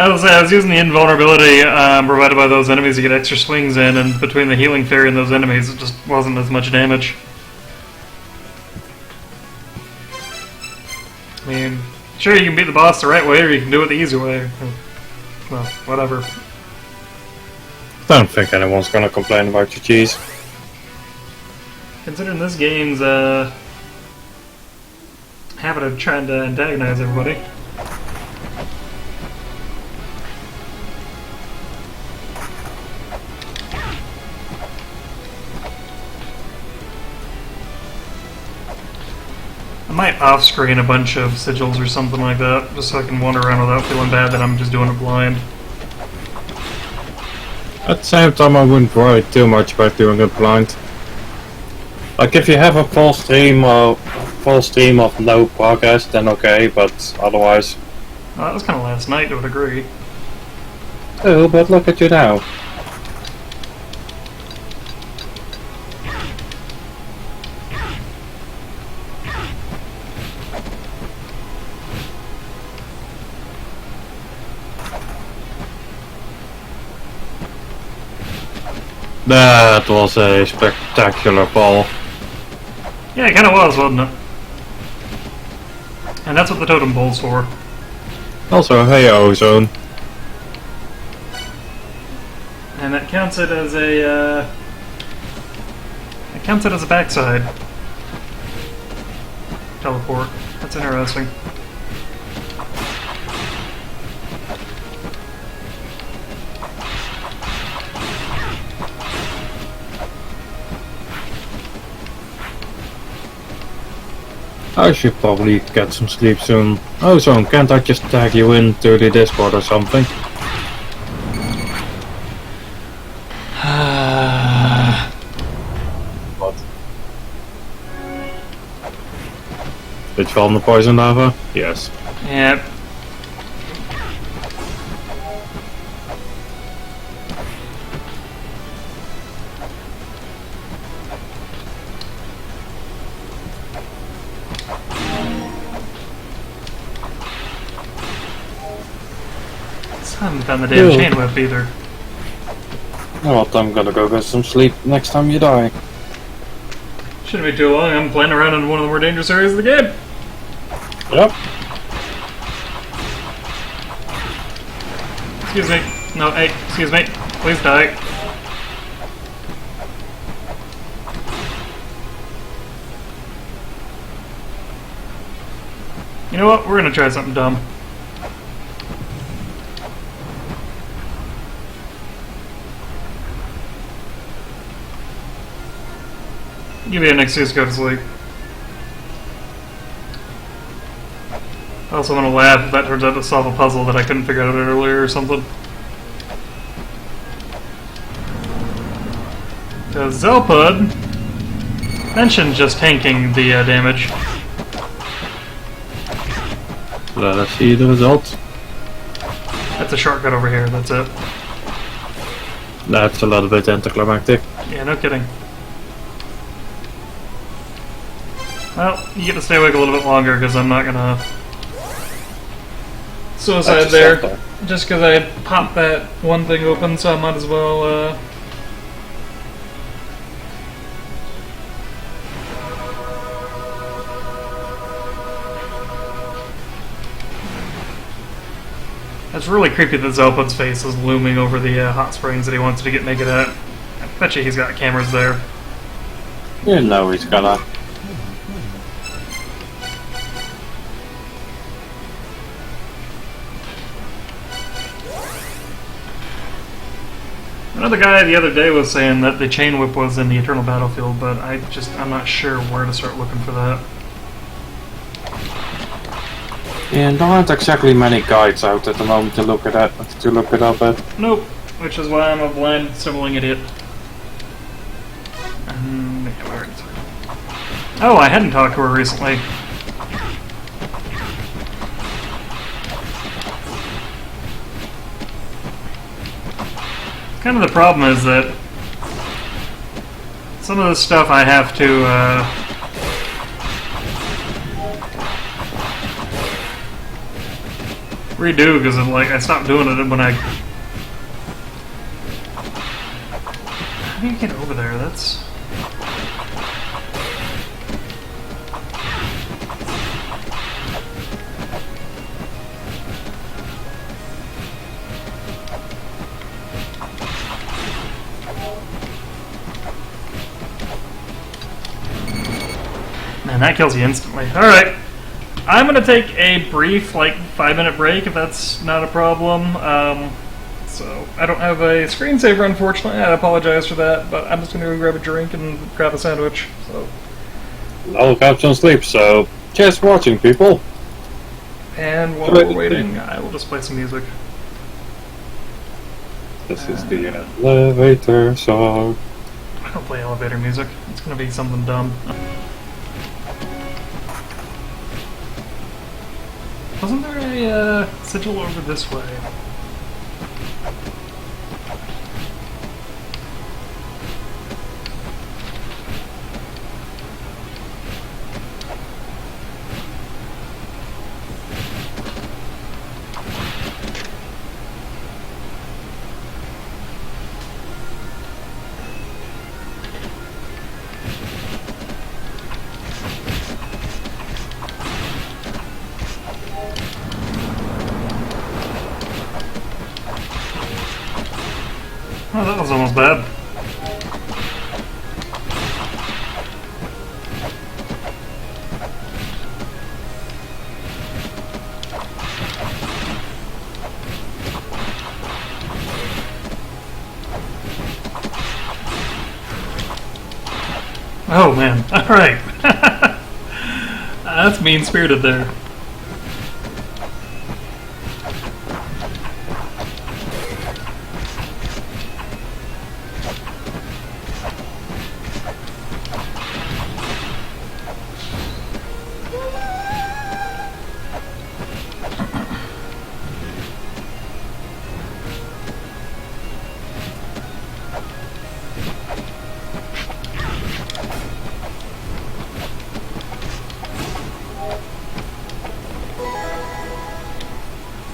I was using the invulnerability provided by those enemies to get extra swings in, and between the healing fairy and those enemies, it just wasn't as much damage. I mean, sure, you can beat the boss the right way, or you can do it the easy way. Well, whatever. Don't think anyone's gonna complain about your cheese. Considering this game's habit of trying to antagonize everybody. I might off-screen a bunch of sigils or something like that, just so I can wander around without feeling bad that I'm just doing it blind. At the same time, I wouldn't worry too much about doing it blind. Like, if you have a full stream of no progress, then okay, but otherwise... Well, that was kind of last night, I would agree. Oh, but look at you now. That was a spectacular fall. Yeah, it kind of was, wasn't it? And that's what the totem pole's for. Also, hey, Ozone. And that counts it as a, it counts it as a backside teleport. That's interesting. I should probably get some sleep soon. Ozone, can't I just tag you into the Discord or something? What? Did you fall in the poison lava? Yes. Yep. I haven't found the damn chain whip either. You know what, I'm gonna go get some sleep next time you die. Shouldn't be too long. I'm playing around in one of the more dangerous areas of the game. Yep. Excuse me. No, hey, excuse me. Please die. You know what? We're gonna try something dumb. Give me an excuse to go to sleep. I also want to laugh if that turns out to solve a puzzle that I couldn't figure out earlier or something. Because Zelpud mentioned just tanking the damage. Let us see the results. That's a shortcut over here, that's it. That's a little bit anticlimactic. Yeah, no kidding. Well, you get to stay awake a little bit longer because I'm not gonna suicide there. Just because I had popped that one thing open, so I might as well, It's really creepy that Zelpud's face is looming over the hot springs that he wants to get naked at. I bet you he's got cameras there. You know he's gonna. Another guy the other day was saying that the chain whip was in the Eternal Battlefield, but I'm not sure where to start looking for that. And there aren't exactly many guides out at the moment to look at that, to look it up at. Nope, which is why I'm a blind, stumbling idiot. Oh, I hadn't talked to her recently. Kind of the problem is that some of the stuff I have to redo because I stopped doing it when I. How do you get over there? That's. Man, that kills you instantly. Alright. I'm going to take a brief, 5-minute break if that's not a problem. So, I don't have a screensaver, unfortunately. I apologize for that, but I'm just going to go grab a drink and grab a sandwich. So. I'll have some sleep, so just watching, people. And while we're waiting, I will just play some music. This is the elevator song. I don't play elevator music. It's going to be something dumb. Wasn't there a sigil over this way? Oh, that was almost bad. Oh man, alright. That's mean-spirited there.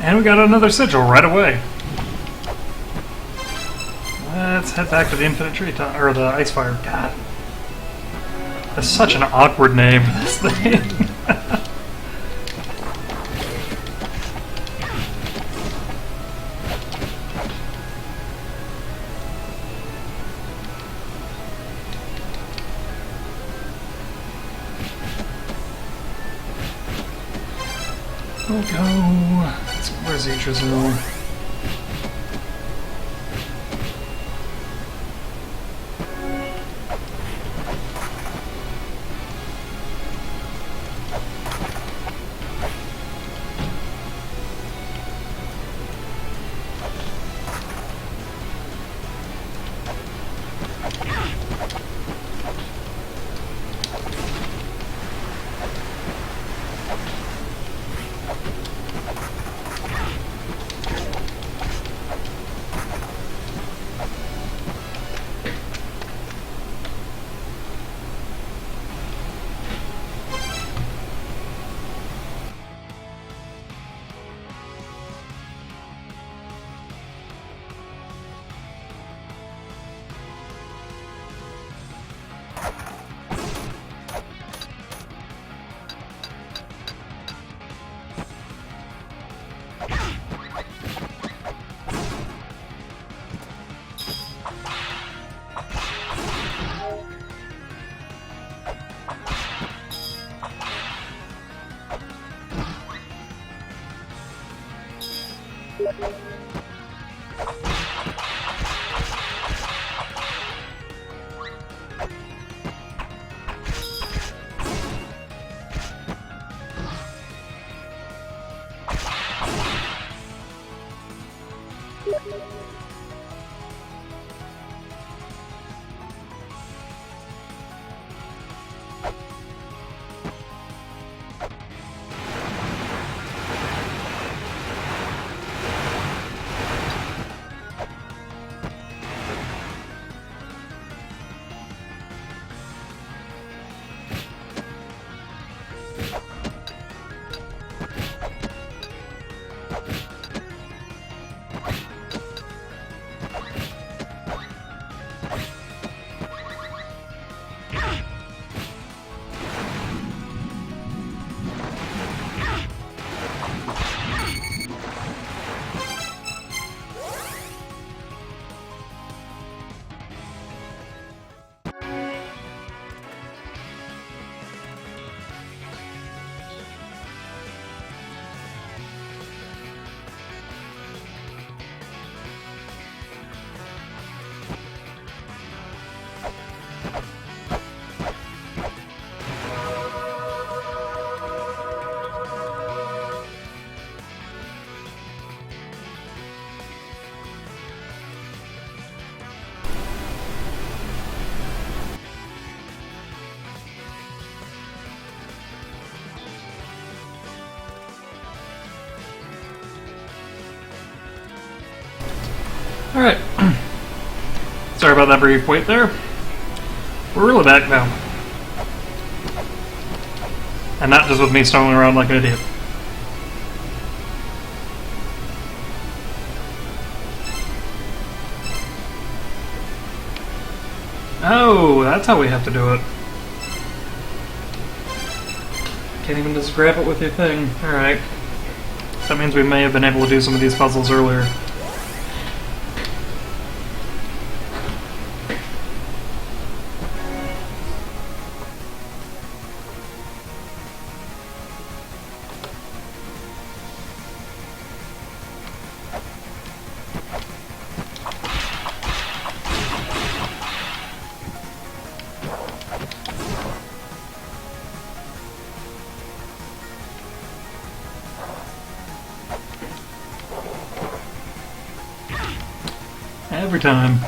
And we got another sigil right away. Let's head back to the Infinite Tree or the Icefire. God, that's such an awkward name for this thing. We'll go. Let's see, where's Yggdrasil? Alright. Sorry about that brief wait there. We're really back now. And not just with me stumbling around like an idiot. Oh, that's how we have to do it. Can't even just grab it with your thing. Alright. That means we may have been able to do some of these puzzles earlier. Every time.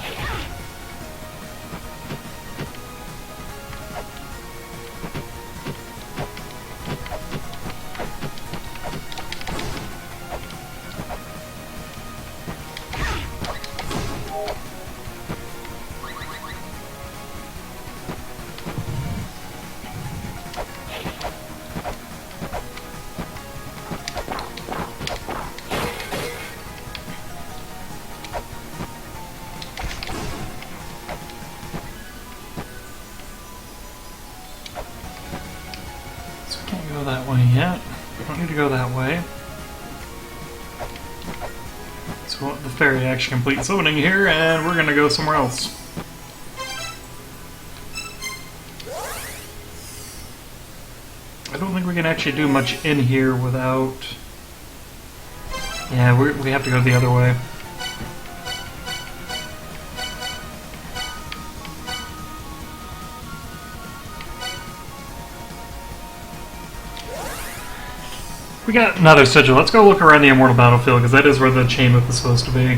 That way yet. Don't need to go that way. So the fairy actually completes opening here, and we're gonna go somewhere else. I don't think we can actually do much in here without... Yeah, we have to go the other way. We got another sigil. Let's go look around the Immortal Battlefield, because that is where the chain whip is supposed to be.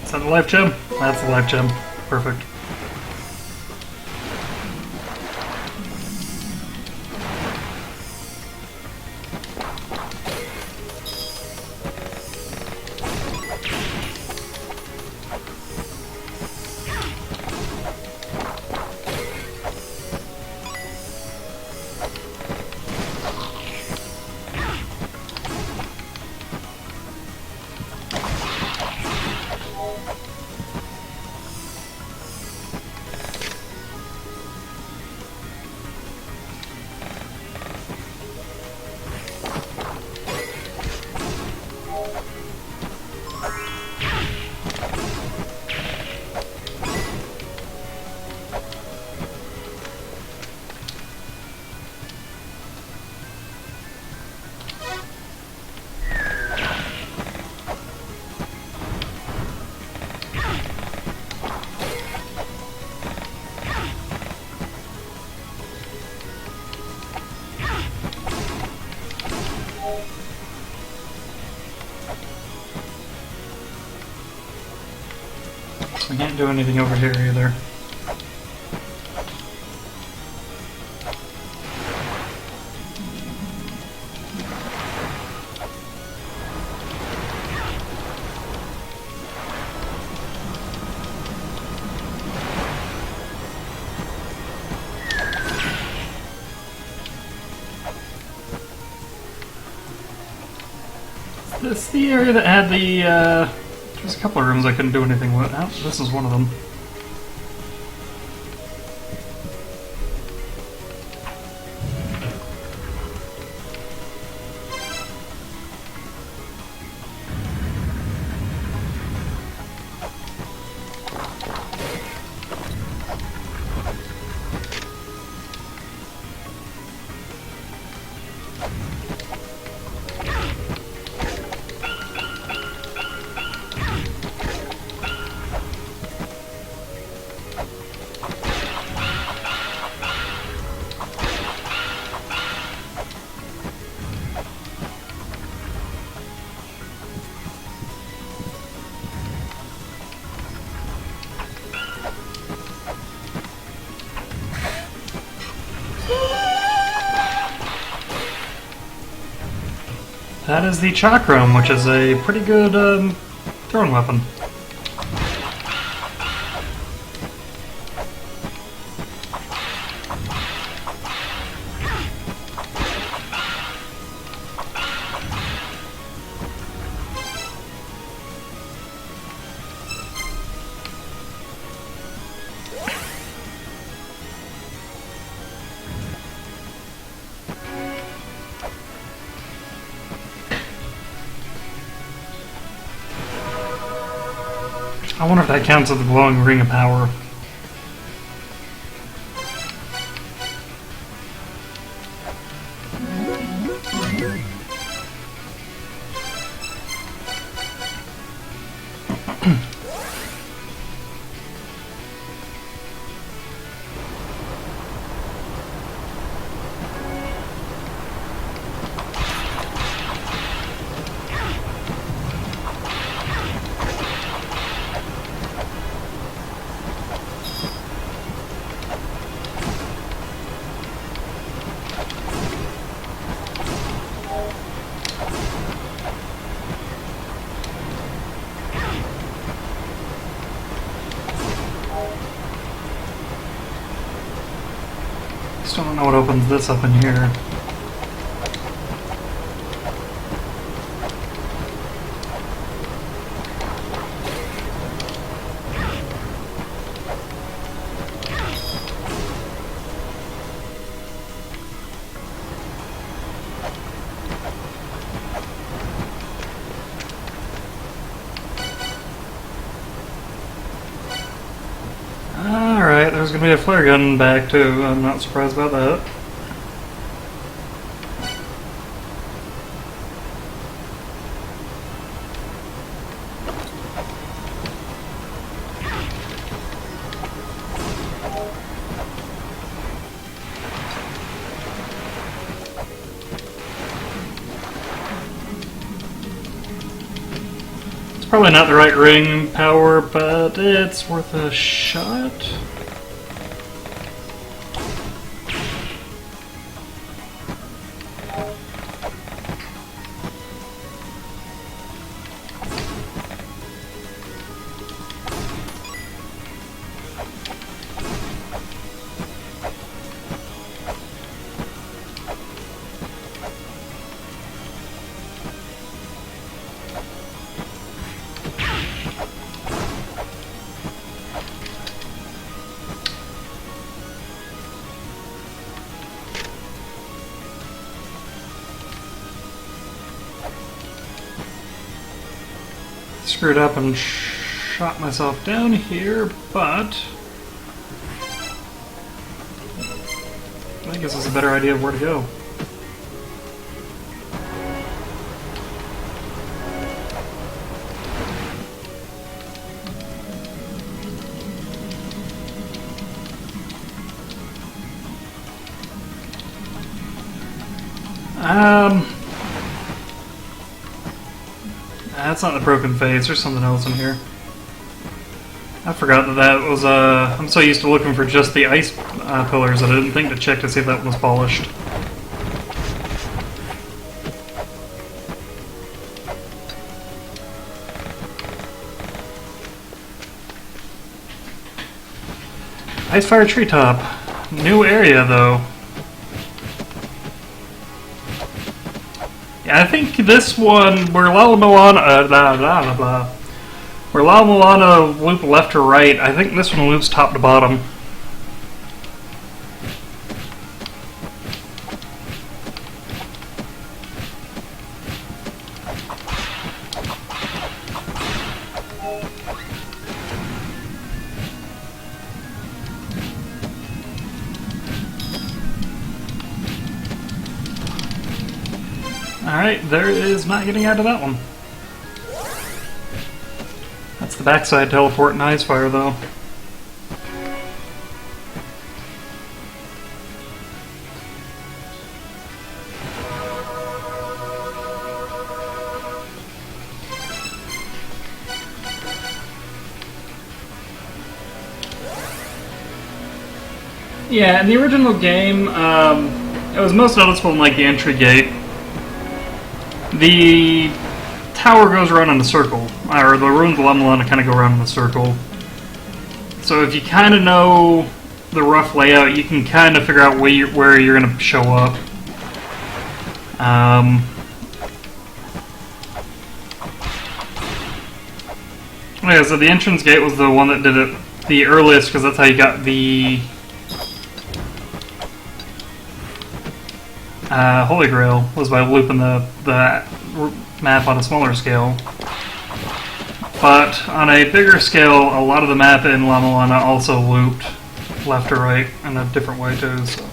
Is that the life gem? That's the life gem. Perfect. I can't do anything over here either. This is the area that had the, there's a couple of rooms I couldn't do anything with. Oh, this is one of them. That is the Chakram, which is a pretty good throwing weapon. I wonder if that counts as the glowing ring of power. Still don't know what opens this up in here. Alright, there's gonna be a flare gun back too. I'm not surprised about that. It's probably not the right ring power, but it's worth a shot. Screwed up and shot myself down here, but I guess it's a better idea of where to go. That's not the broken face. There's something else in here. I forgot that was, I'm so used to looking for just the ice pillars that I didn't think to check to see if that one was polished. Icefire Treetop. New area, though. Yeah, I think this one, where Mulana, where Mulana loop left to right, I think this one loops top to bottom. Alright, there is not getting out of that one. That's the backside teleport and Icefire, though. Yeah, in the original game, it was most noticeable in, like, the entry gate. The tower goes around in a circle, or the ruins of Mulana kind of go around in a circle. So if you kind of know the rough layout, you can kind of figure out where you're going to show up. Yeah, so the entrance gate was the one that did it the earliest, because that's how you got the Holy Grail, was by looping the map on a smaller scale. But on a bigger scale, a lot of the map in Mulana also looped left or right in a different way too. So,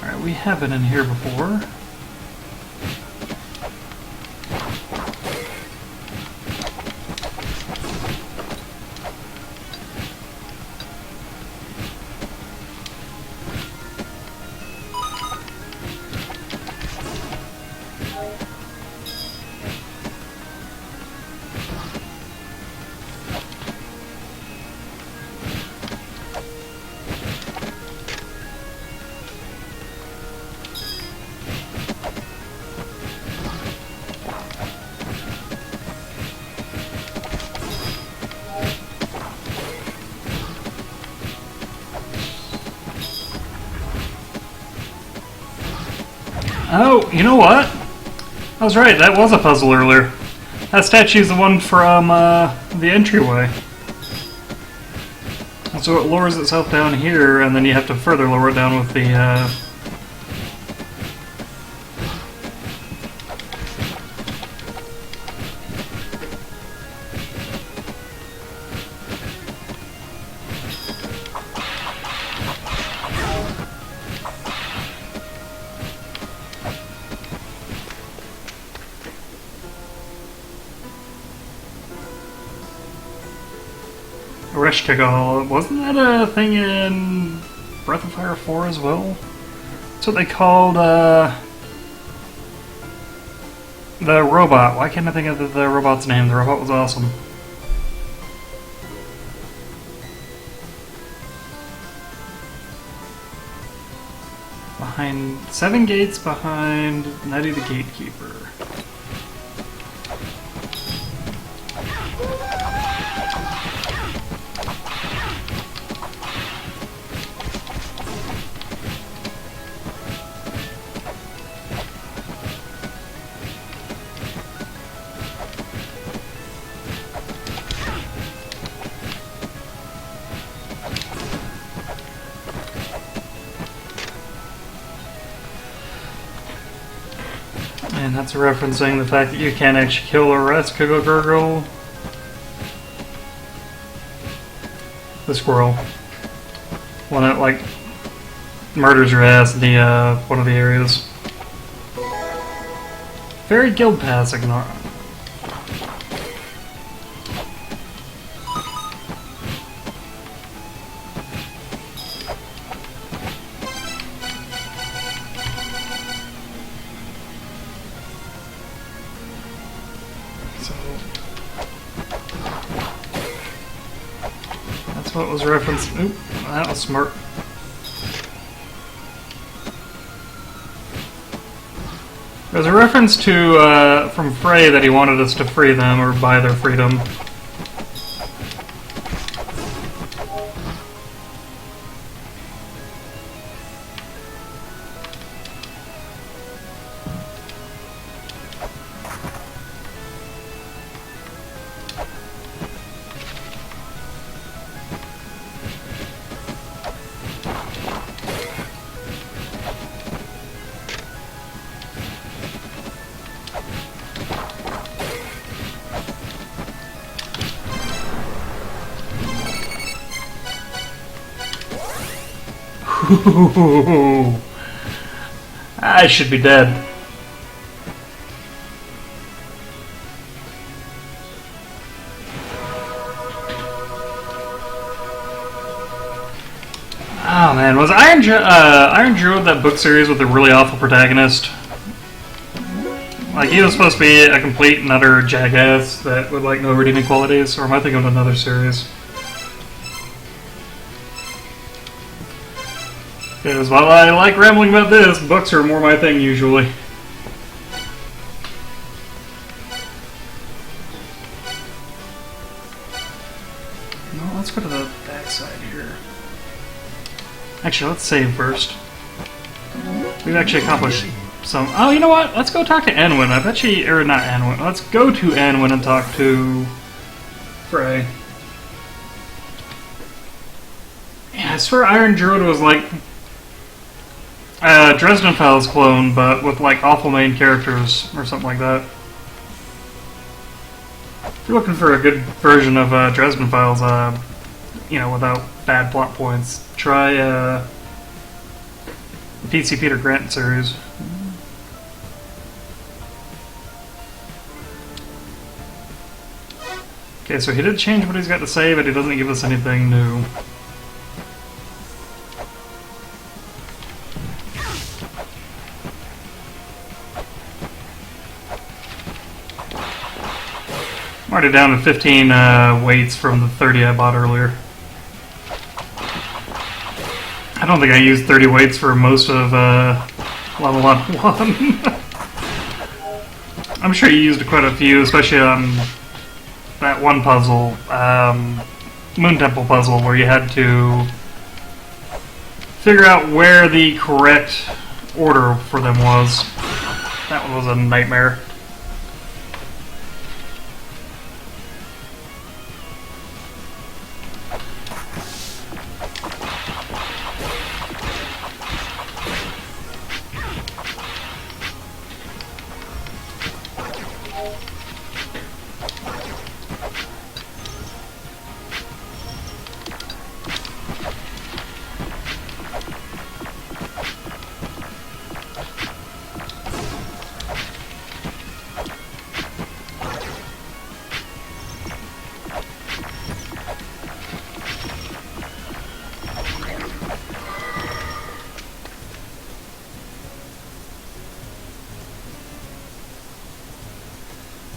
alright, we have been in here before. Oh, you know what? I was right, that was a puzzle earlier. That statue's the one from the entryway. So it lowers itself down here, and then you have to further lower it down with the Reshtagal. Wasn't that a thing in Breath of Fire 4 as well? That's what they called the robot. Why can't I think of the robot's name? The robot was awesome. Behind 7 gates behind Nettie the Gatekeeper. And that's referencing the fact that you can't actually kill a Gurgle. The squirrel. One that, like, murders your ass in the, one of the areas. Very guild pass ignore. That's what was referenced. Oop, that was smart. There's a reference to, from Frey that he wanted us to free them or buy their freedom. I should be dead. Oh man, was Iron Druid that book series with a really awful protagonist? Like, he was supposed to be a complete and utter jackass that with like no redeeming qualities, or am I thinking of another series? Because while I like rambling about this, books are more my thing usually. No, let's go to the backside here. Actually, let's save first. We've actually accomplished some... Oh, you know what? Let's go talk to Anwin. I bet she... Or not Anwin. Let's go to Anwin and talk to... Frey. Yeah, I swear Iron Druid was like... Dresden Files clone, but with like awful main characters or something like that. If you're looking for a good version of Dresden Files, you know, without bad plot points, try the PC Peter Grant series. Okay, so he did change what he's got to say, but he doesn't give us anything new. I'm already down to 15 weights from the 30 I bought earlier. I don't think I used 30 weights for most of level up 1. I'm sure you used quite a few, especially on that one puzzle, Moon Temple puzzle, where you had to figure out where the correct order for them was. That one was a nightmare.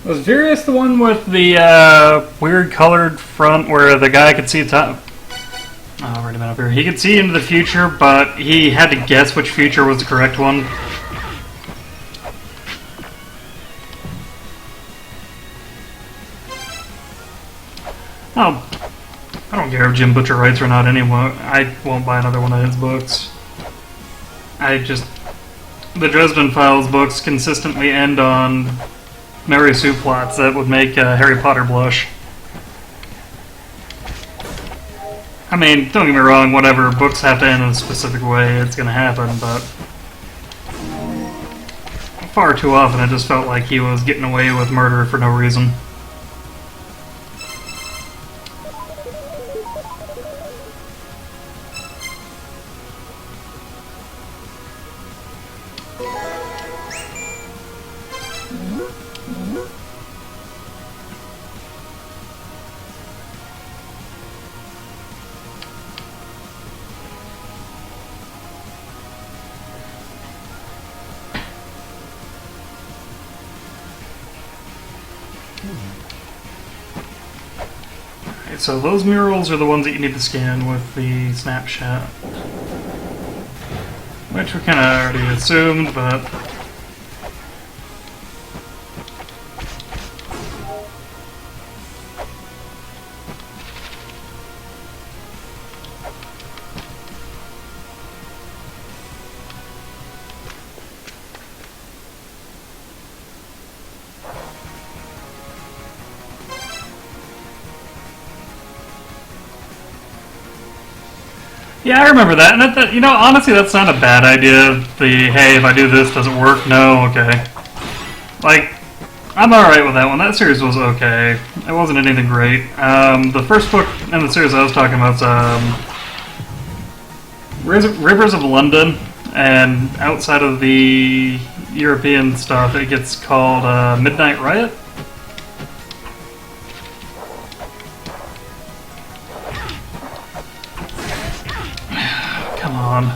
Was Virius the one with the weird colored front where the guy could see the top? Oh, wait a minute up here. He could see into the future, but he had to guess which future was the correct one. Oh, I don't care if Jim Butcher writes or not anymore. I won't buy another one of his books. The Dresden Files books consistently end on Mary Sue plots that would make Harry Potter blush. I mean, don't get me wrong, whatever, books have to end in a specific way, it's gonna happen, but far too often it just felt like he was getting away with murder for no reason. So those murals are the ones that you need to scan with the snapshot. Which we kind of already assumed, but... Yeah, I remember that, and you know, honestly, that's not a bad idea. The, hey, if I do this, does it work? No, okay. Like, I'm alright with that one. That series was okay. It wasn't anything great. The first book in the series I was talking about is Rivers of London, and outside of the European stuff, it gets called Midnight Riot. Come on.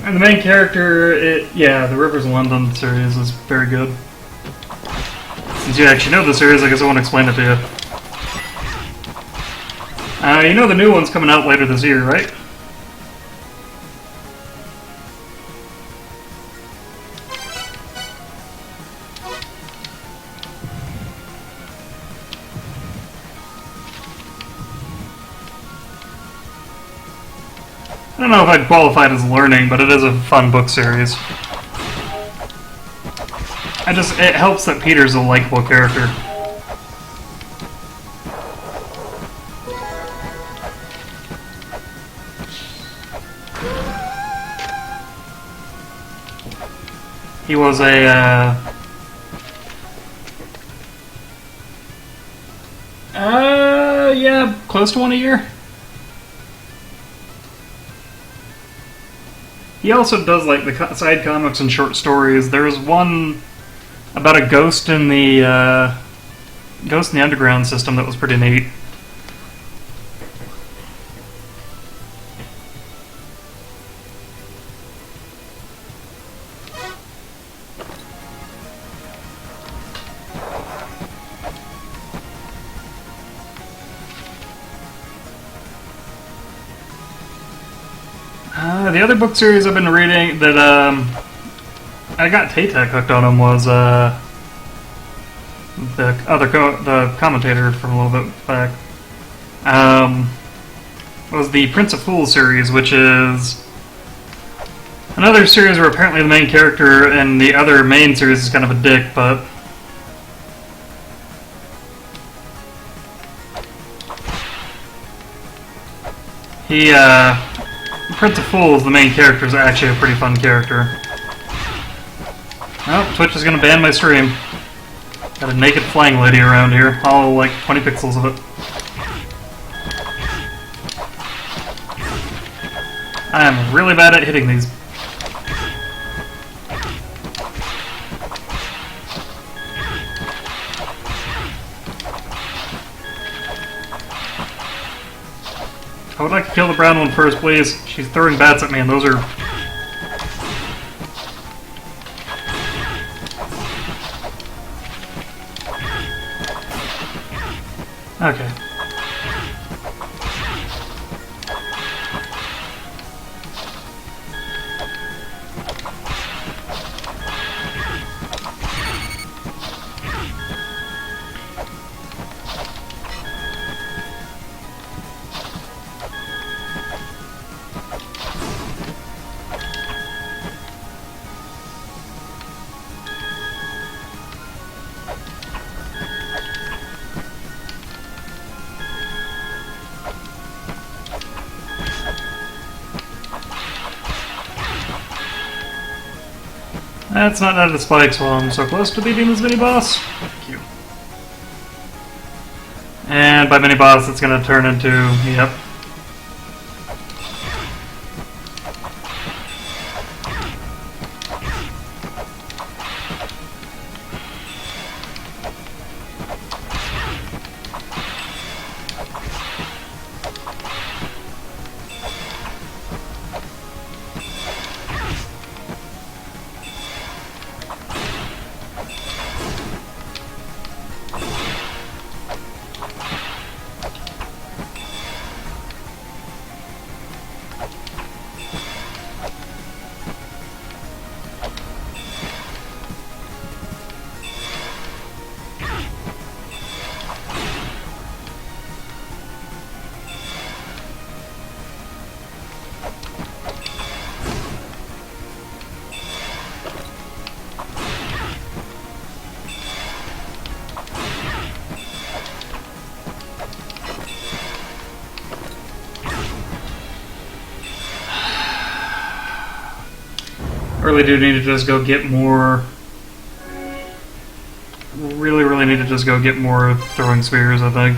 And the main character, the Rivers of London series is very good. Since you actually know the series, I guess I won't explain it to you. You know the new one's coming out later this year, right? I don't know if I'd qualify it as learning, but it is a fun book series. It helps that Peter's a likable character. He was yeah, close to one a year. He also does like the side comics and short stories. There's one about a ghost in the underground system that was pretty neat. The other book series I've been reading that I got Tay-Tech hooked on him was the commentator from a little bit back. Was the Prince of Fools series, which is another series where apparently the main character in the other main series is kind of a dick, but Prince of Fools, the main character, is actually a pretty fun character. Oh, Twitch is gonna ban my stream. Got a naked flying lady around here, all like 20 pixels of it. I am really bad at hitting these. I would like to kill the brown one first, please. She's throwing bats at me, and those are... Okay. That's not out of the spikes while I'm so close to beating this mini-boss. Thank you. And by mini-boss, it's going to turn into... Yep. really do need to just go get more. Really need to just go get more throwing spears, I think.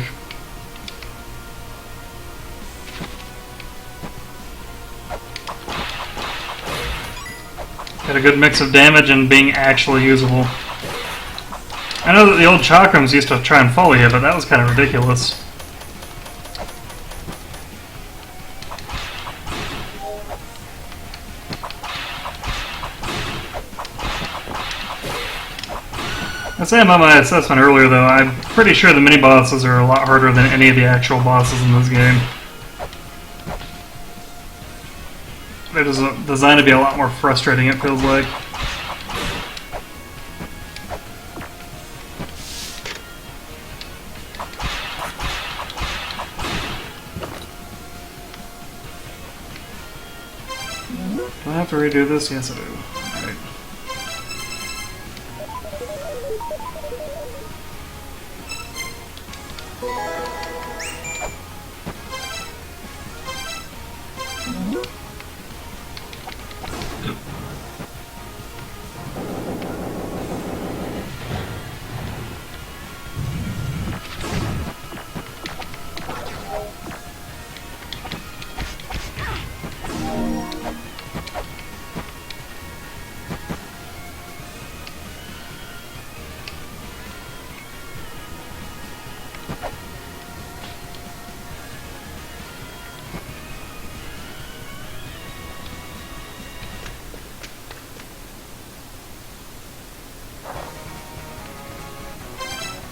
Got a good mix of damage and being actually usable. I know that the old chakrams used to try and follow you, but that was kind of ridiculous. I say about my assessment earlier, though, I'm pretty sure the mini-bosses are a lot harder than any of the actual bosses in this game. They're just designed to be a lot more frustrating, it feels like. Do I have to redo this? Yes, I do. Alright.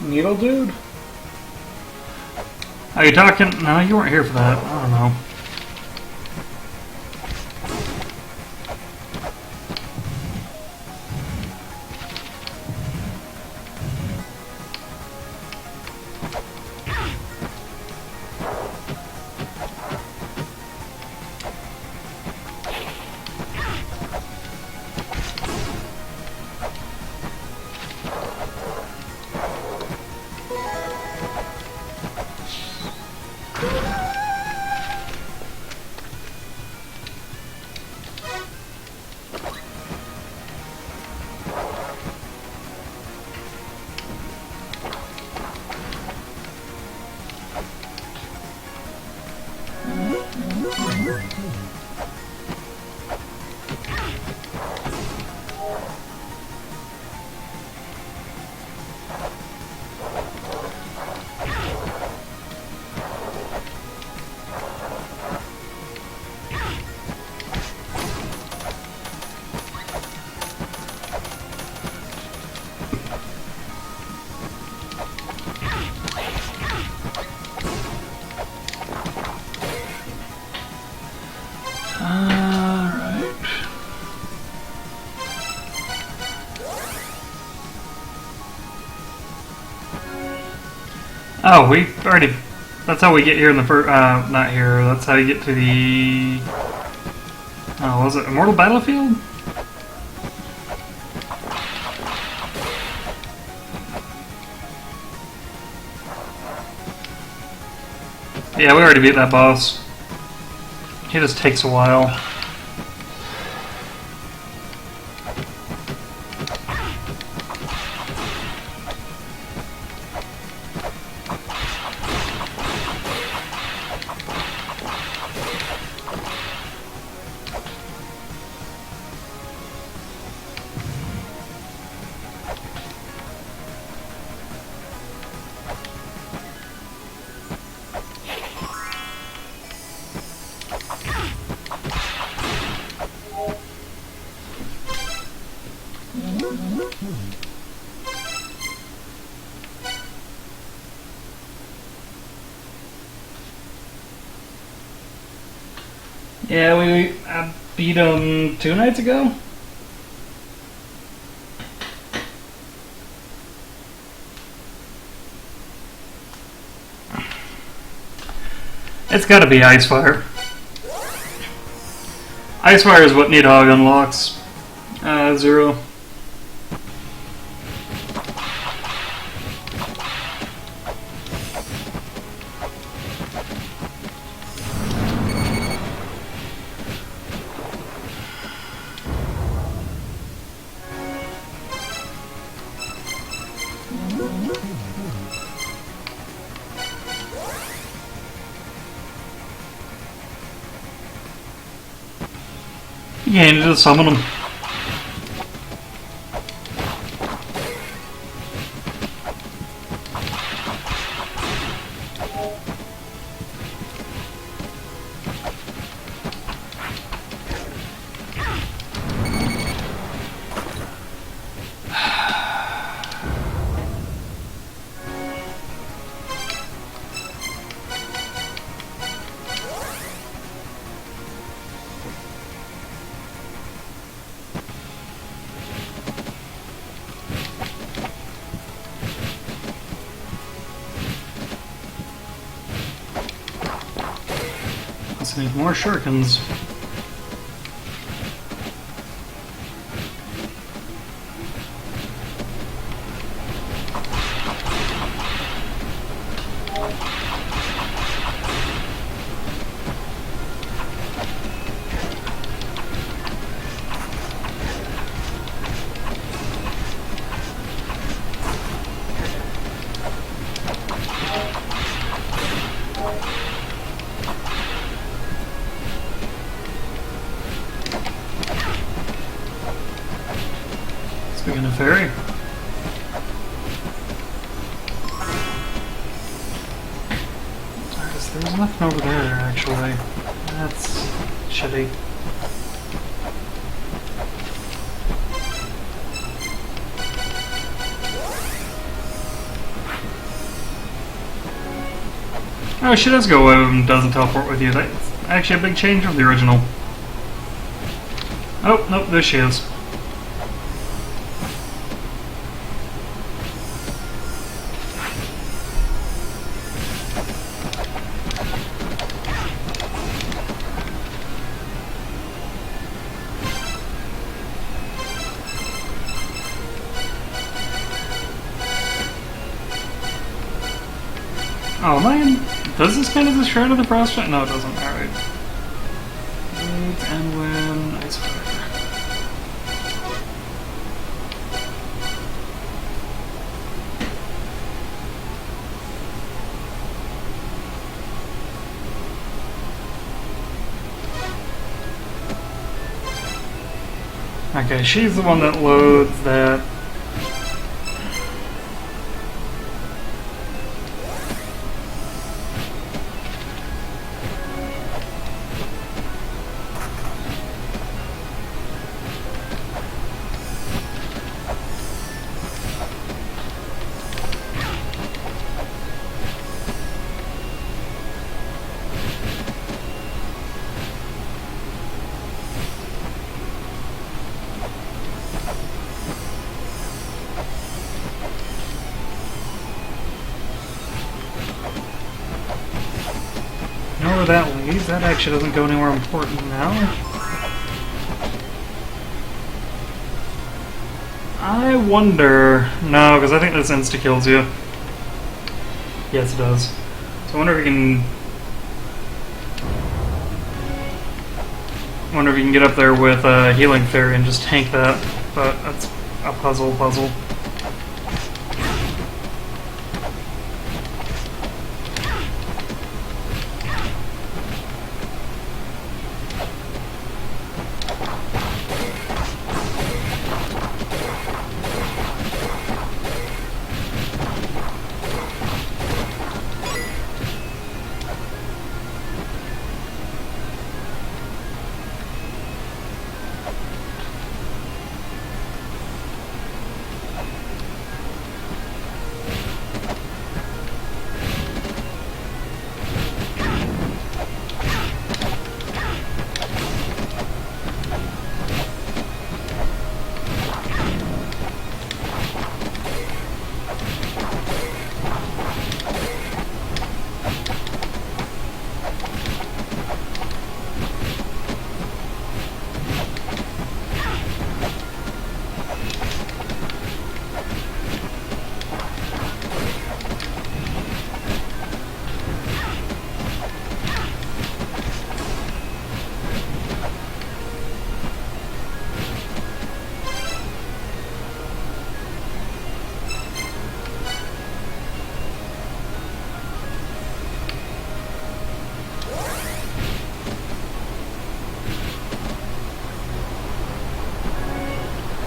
Needle dude? Are you talking? No, you weren't here for that. I don't know. Oh, we already... That's how we get here in the first... not here. That's how you get to the... Oh, was it Immortal Battlefield? Yeah, we already beat that boss. He just takes a while. Yeah, I beat him 2 nights ago. It's gotta be Icefire. Icefire is what Nidhogg unlocks. 0. Yeah, you need to summon him. Let's need more shurikens. Speaking of fairy. There's nothing over there, actually. That's shitty. Oh, she does go and doesn't teleport with you. That's actually a big change from the original. Oh, nope, there she is. Oh man, does this count as a Shroud of the Frostbite? No, it doesn't. Alright. Wait, and when Ice Fire. Okay, she's the one that loads that. Where that leads, that actually doesn't go anywhere important now. I wonder... No, because I think this insta-kills you. Yes, it does. So I wonder if you can... I wonder if you can get up there with a Healing Fairy and just tank that. But that's a puzzle.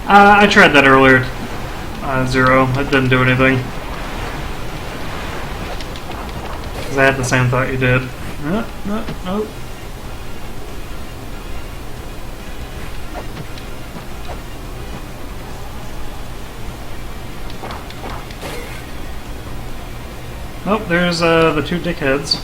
I tried that earlier. Zero. It didn't do anything. Because I had the same thought you did. No. Oh, there's the two dickheads.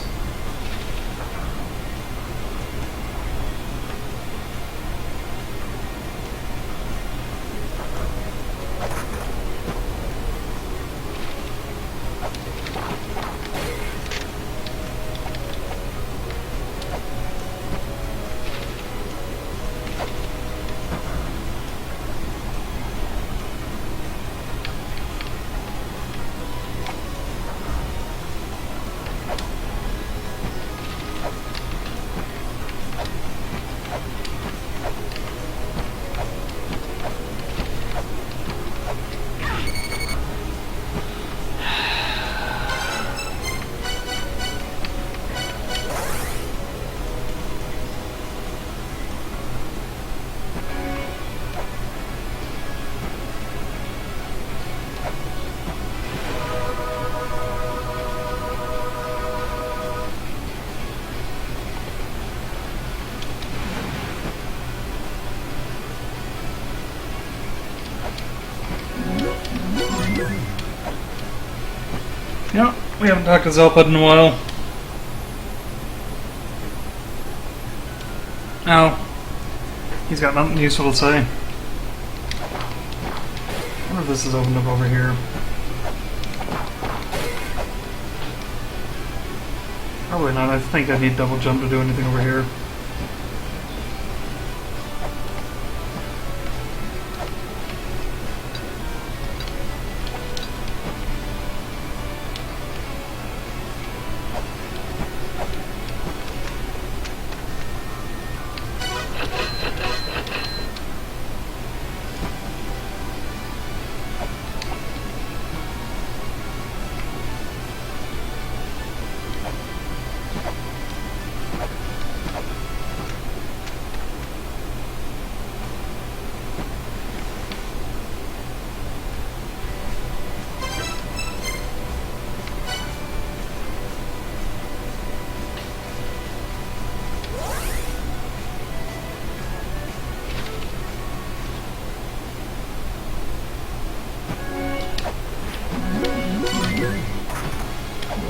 Yep, we haven't talked to Zelpud in a while. Oh, he's got nothing useful to say. I wonder if this is opened up over here. Probably not. I think I need double jump to do anything over here.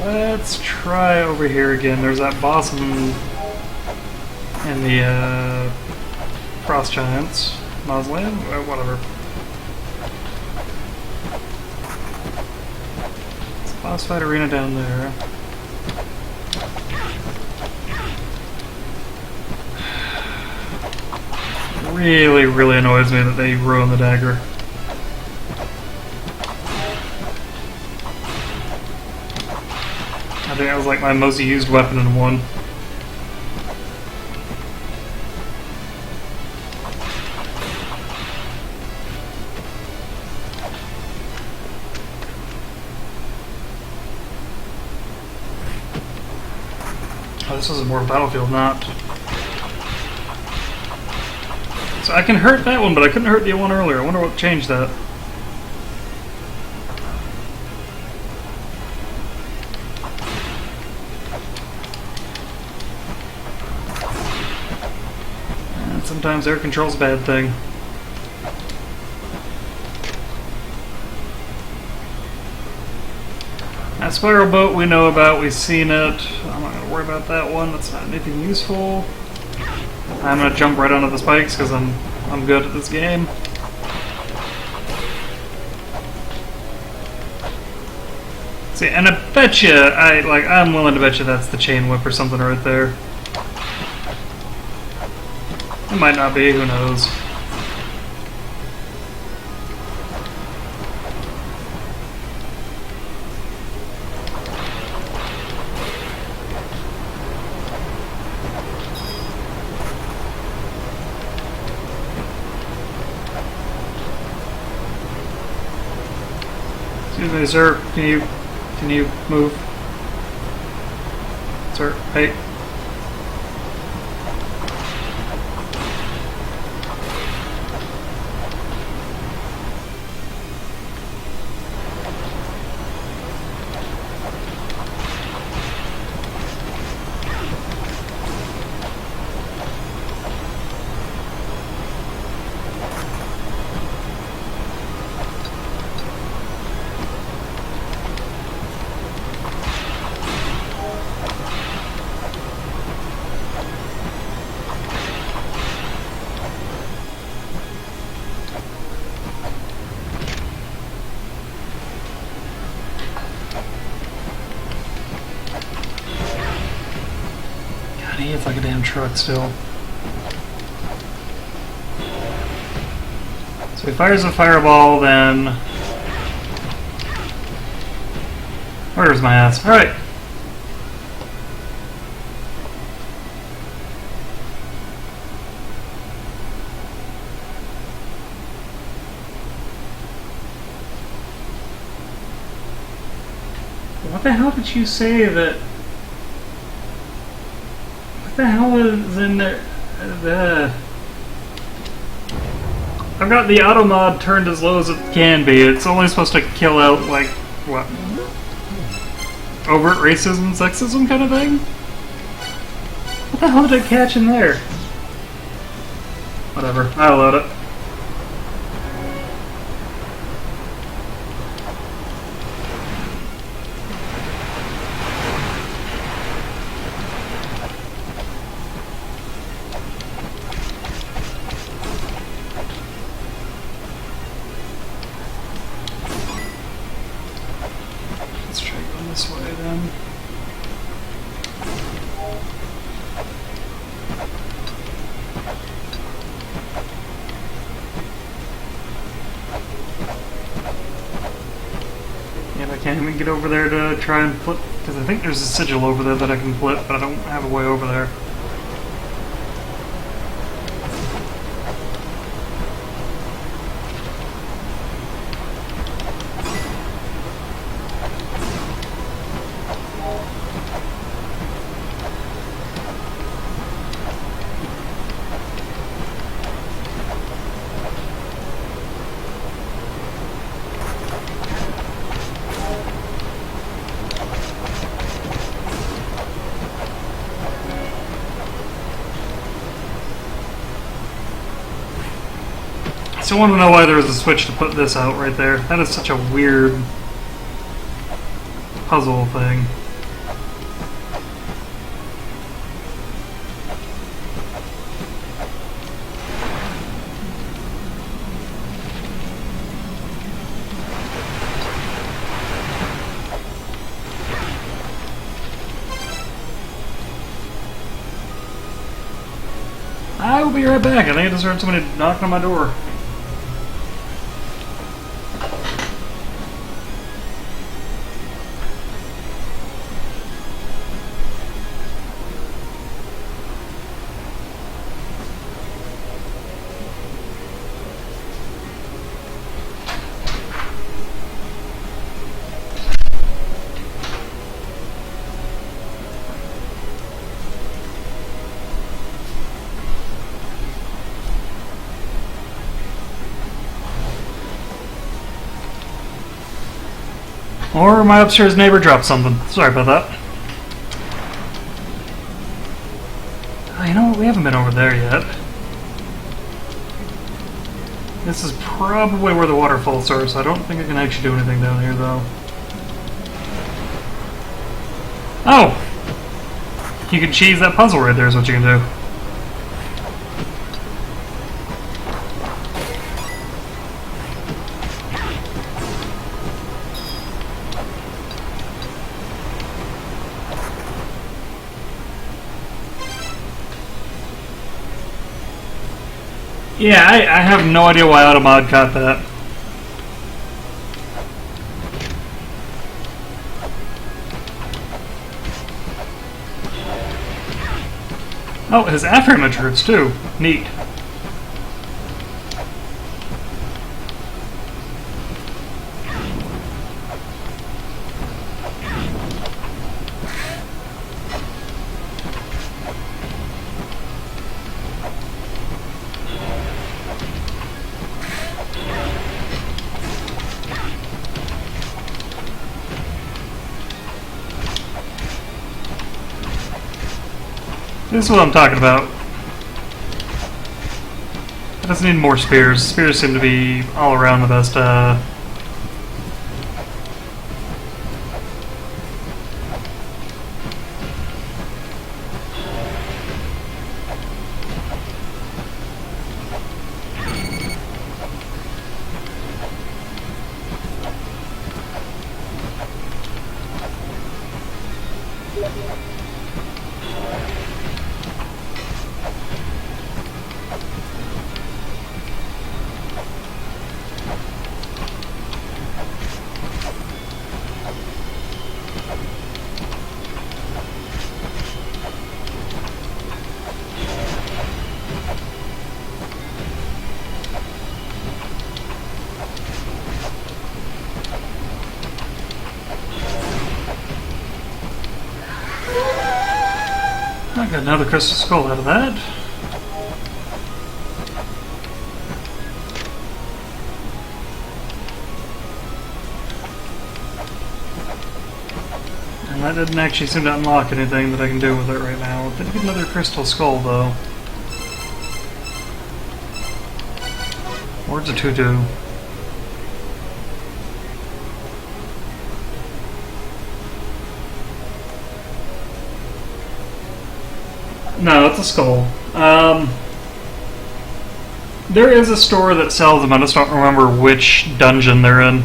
Let's try over here again. There's that boss in the Frost Giants mausoleum, whatever. It's a boss fight arena down there. Really, really annoys me that they ruined the dagger. I think that was like my most used weapon in one. Oh, this was a more Battlefield, not. So I can hurt that one, but I couldn't hurt the one earlier. I wonder what changed that. Sometimes air control's a bad thing. That spiral boat we know about, we've seen it. I'm not going to worry about that one, that's not anything useful. I'm going to jump right onto the spikes because I'm good at this game. See, and I bet you, I'm willing to bet you that's the chain whip or something right there. It might not be, who knows. Excuse me, sir. Can you move? Sir, hey. behaves like a damn truck still. So he fires a fireball, then... Where's my ass? Alright. What the hell did you say that... What the hell is in there? I've got the auto mod turned as low as it can be. It's only supposed to kill out, like, what? Overt racism, sexism kind of thing? What the hell did I catch in there? Whatever, I'll load it. Let's try going this way then. Yeah, I can't even get over there to try and flip, because I think there's a sigil over there that I can flip, but I don't have a way over there. I still want to know why there was a switch to put this out right there. That is such a weird puzzle thing. I will be right back. I think I just heard somebody knocking on my door. Or my upstairs neighbor dropped something. Sorry about that. Oh, you know what? We haven't been over there yet. This is probably where the waterfalls are, so I don't think I can actually do anything down here, though. Oh! You can cheese that puzzle right there is what you can do. Yeah, I have no idea why Automod caught that. Oh, his afterimage hurts too. Neat. This is what I'm talking about. I just need more spears. Spears seem to be all around the best. I got another crystal skull out of that. And that didn't actually seem to unlock anything that I can do with it right now. Did get another crystal skull though. Where's a 2-2? No, it's a skull. There is a store that sells them, I just don't remember which dungeon they're in.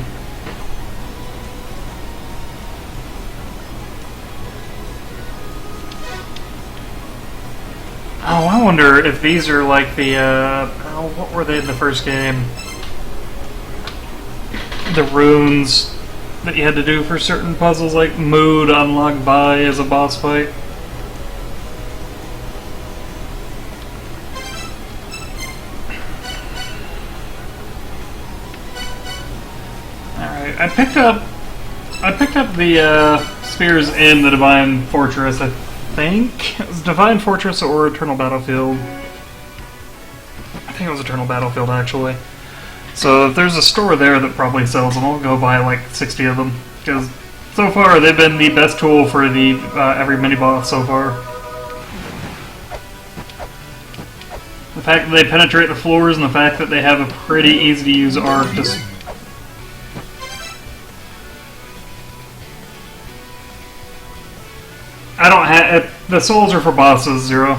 Oh, I wonder if these are like the, oh, what were they in the first game? The runes that you had to do for certain puzzles, like mood unlocked by as a boss fight. Alright, I picked up the spears in the Divine Fortress, I think. It was Divine Fortress or Eternal Battlefield. I think it was Eternal Battlefield, actually. So if there's a store there that probably sells them, I'll go buy like 60 of them. Because so far they've been the best tool for the every mini-boss so far. The fact that they penetrate the floors and the fact that they have a pretty easy-to-use arc just... I don't have... The souls are for bosses, Zero.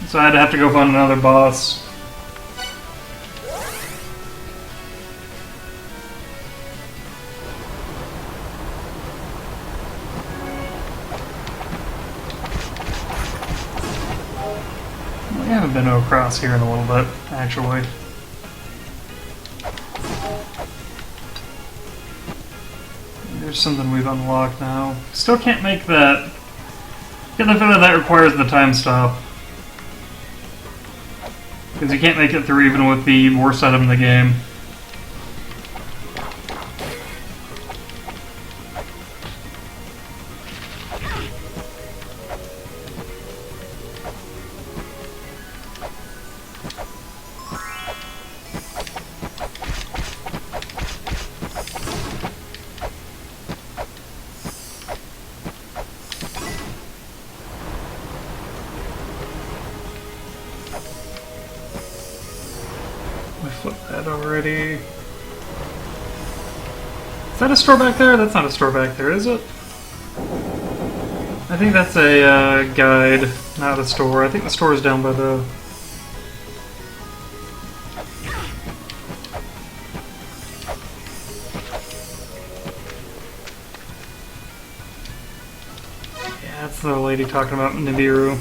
So I'd have to go find another boss. We haven't been across here in a little bit, actually. There's something we've unlocked now. Still can't make that. Get the feeling that requires the time stop. Because you can't make it through even with the worst item in the game. I flipped that already. Is that a store back there? That's not a store back there, is it? I think that's a guide, not a store. I think the store is down by the... Yeah, that's the lady talking about Nibiru.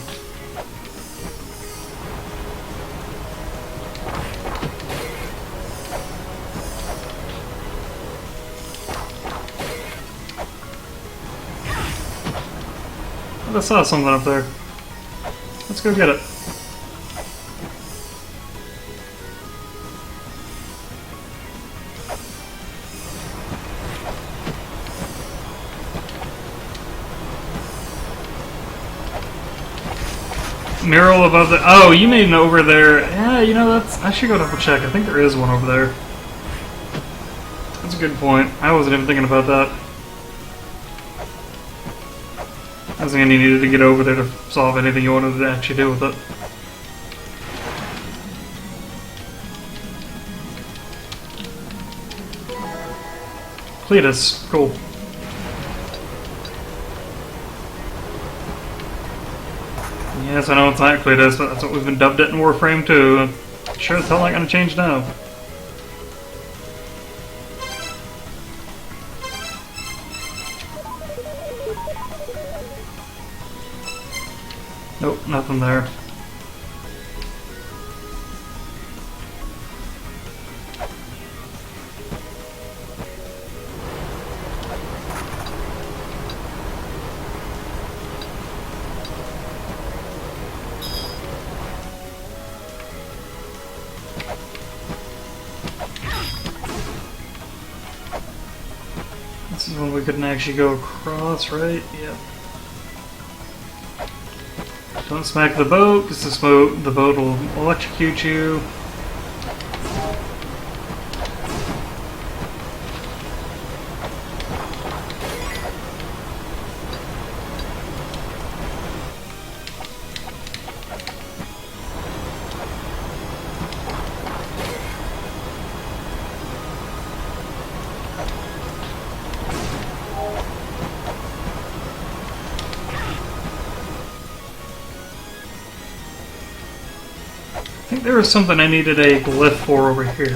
I saw something up there. Let's go get it. Mural above the... Oh, you mean over there. Yeah, you know, that's... I should go double check. I think there is one over there. That's a good point. I wasn't even thinking about that. I was thinking you needed to get over there to solve anything you wanted to actually do with it. Cletus, cool. Yes, I know it's not Cletus, but that's what we've been dubbed it in Warframe 2. Sure as hell not gonna change now. Nope, nothing there. This is when we couldn't actually go across, right? Yep. Don't smack the boat, because the boat will electrocute you. I think there was something I needed a glyph for over here.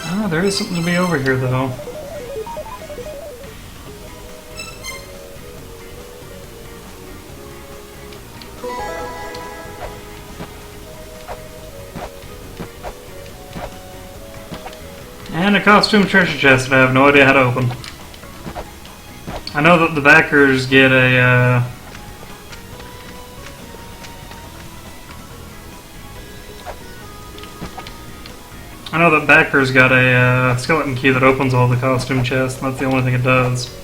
Ah, there is something to be over here, though. And a costume treasure chest that I have no idea how to open. I know that the backers get a, I know that backers got a skeleton key that opens all the costume chests, and that's the only thing it does.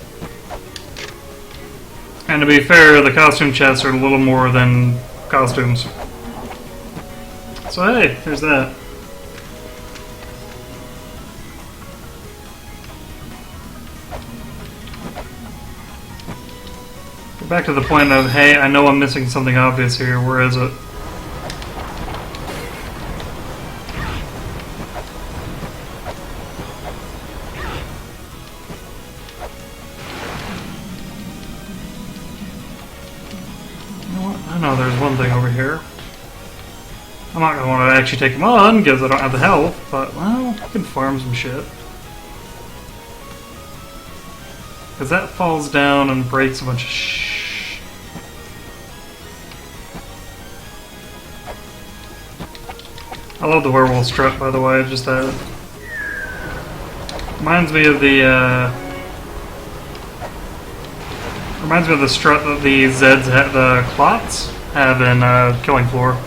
And to be fair, the costume chests are a little more than costumes. So hey, there's that. Back to the point of, hey, I know I'm missing something obvious here, where is it? You know what? I know there's one thing over here. I'm not going to want to actually take him on, because I don't have the health, but, well, I can farm some shit. Because that falls down and breaks a bunch of shit. I love the werewolf strut, by the way. Just that reminds me of the strut that the Zeds, the Clots, have in Killing Floor.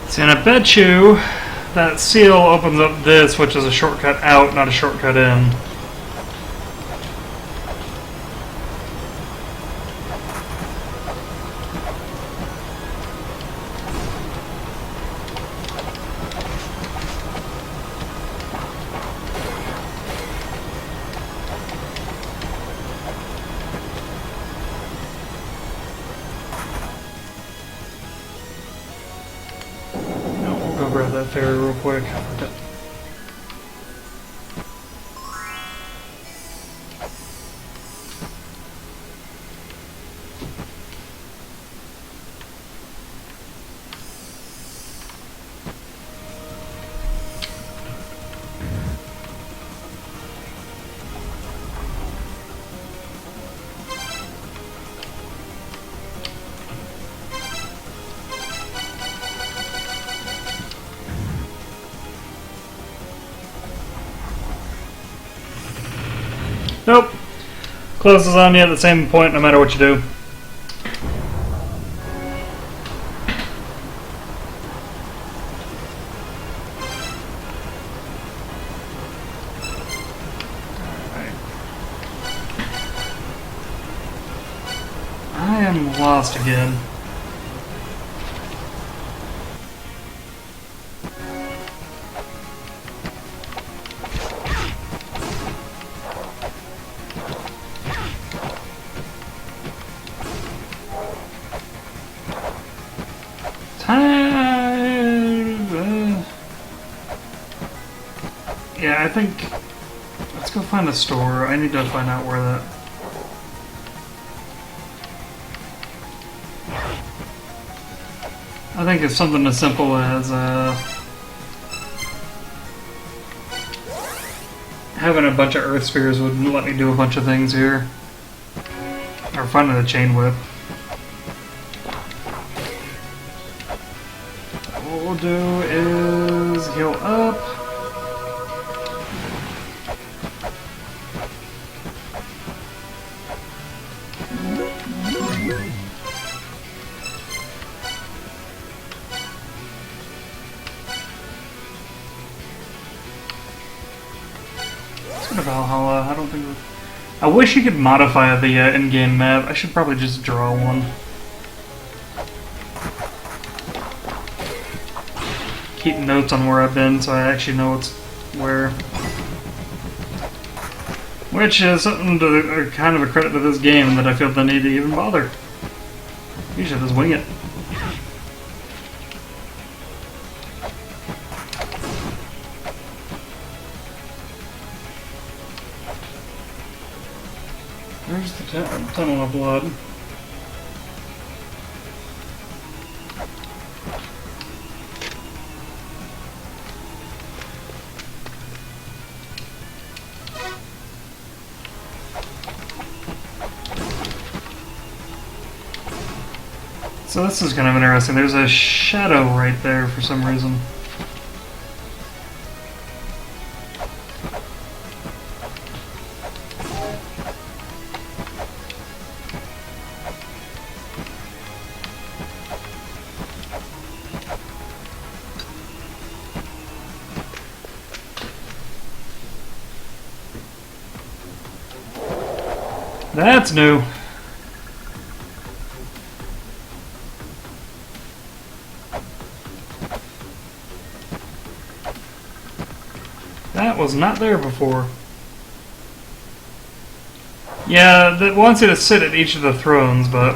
See, and I bet you that seal opens up this, which is a shortcut out, not a shortcut in. Go grab that ferry real quick. Nope. Closes on you at the same point no matter what you do. am lost again. Yeah, I think... Let's go find a store. I need to find out where that... I think it's something as simple as, having a bunch of earth spheres would let me do a bunch of things here. Or finding a chain whip. What we'll do is heal up. Valhalla. I don't think... I wish you could modify the in-game map. I should probably just draw one. Keep notes on where I've been so I actually know what's where. Which is something to kind of a credit to this game that I feel the need to even bother. Usually just wing it. Where's the tunnel of blood? So this is kind of interesting. There's a shadow right there for some reason. That's new. That was not there before. Yeah, that wants you to sit at each of the thrones, but...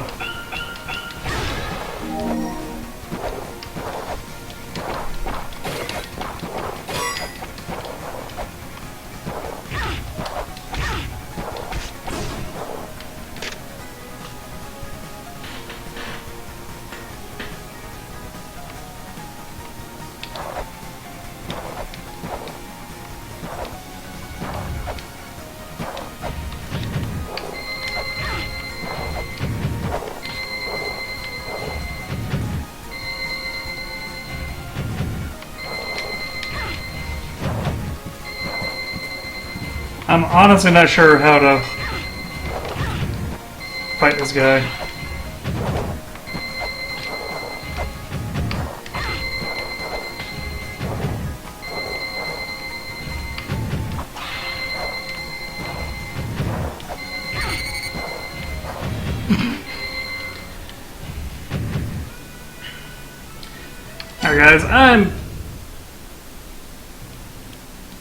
I'm honestly not sure how to fight this guy. Alright guys, I'm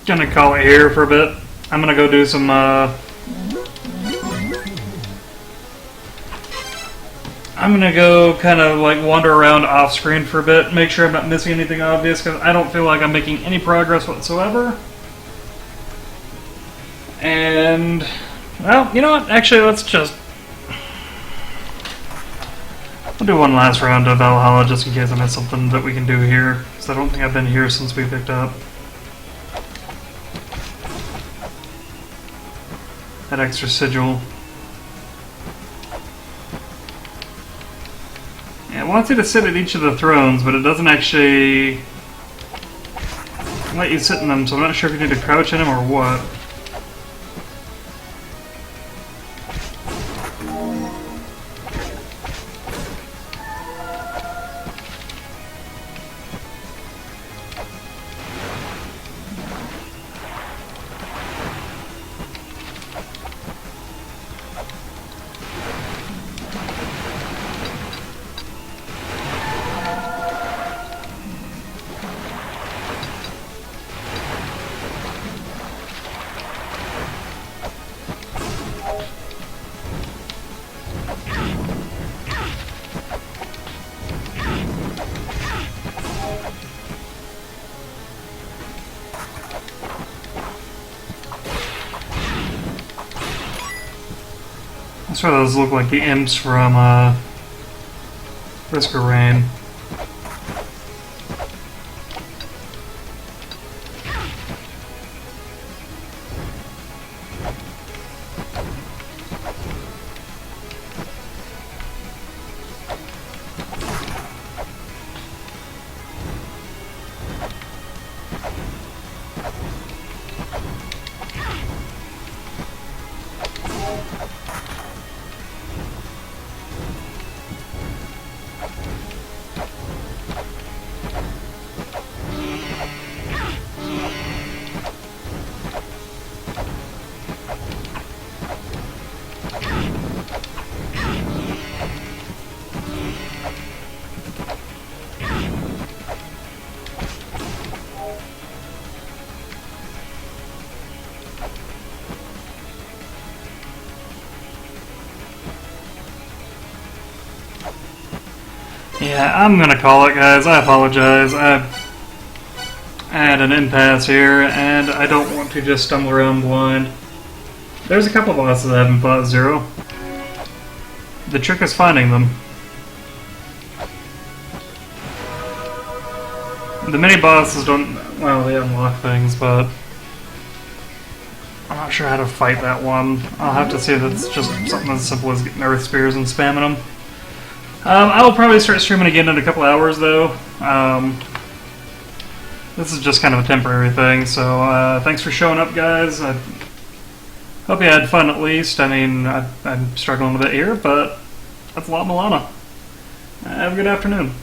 gonna call it here for a bit. I'm gonna go do some, I'm gonna go kind of like wander around off screen for a bit, make sure I'm not missing anything obvious, because I don't feel like I'm making any progress whatsoever. And, well, you know what, actually let's just... We'll do one last round of Valhalla just in case I miss something that we can do here, because I don't think I've been here since we picked up that extra sigil. Yeah, it wants you to sit at each of the thrones, but it doesn't actually let you sit in them, so I'm not sure if you need to crouch in them or what. swear those look like the imps from Risk of Rain. Yeah, I'm gonna call it, guys. I apologize. I had an impasse here, and I don't want to just stumble around blind. There's a couple bosses I haven't fought, Zero. The trick is finding them. The mini bosses don't... well, they unlock things, but... I'm not sure how to fight that one. I'll have to see if it's just something as simple as getting Earth Spears and spamming them. I will probably start streaming again in a couple hours, though. This is just kind of a temporary thing, so thanks for showing up, guys. I hope you had fun at least. I mean, I'm struggling a bit here, but that's a lot, Mulana. Have a good afternoon.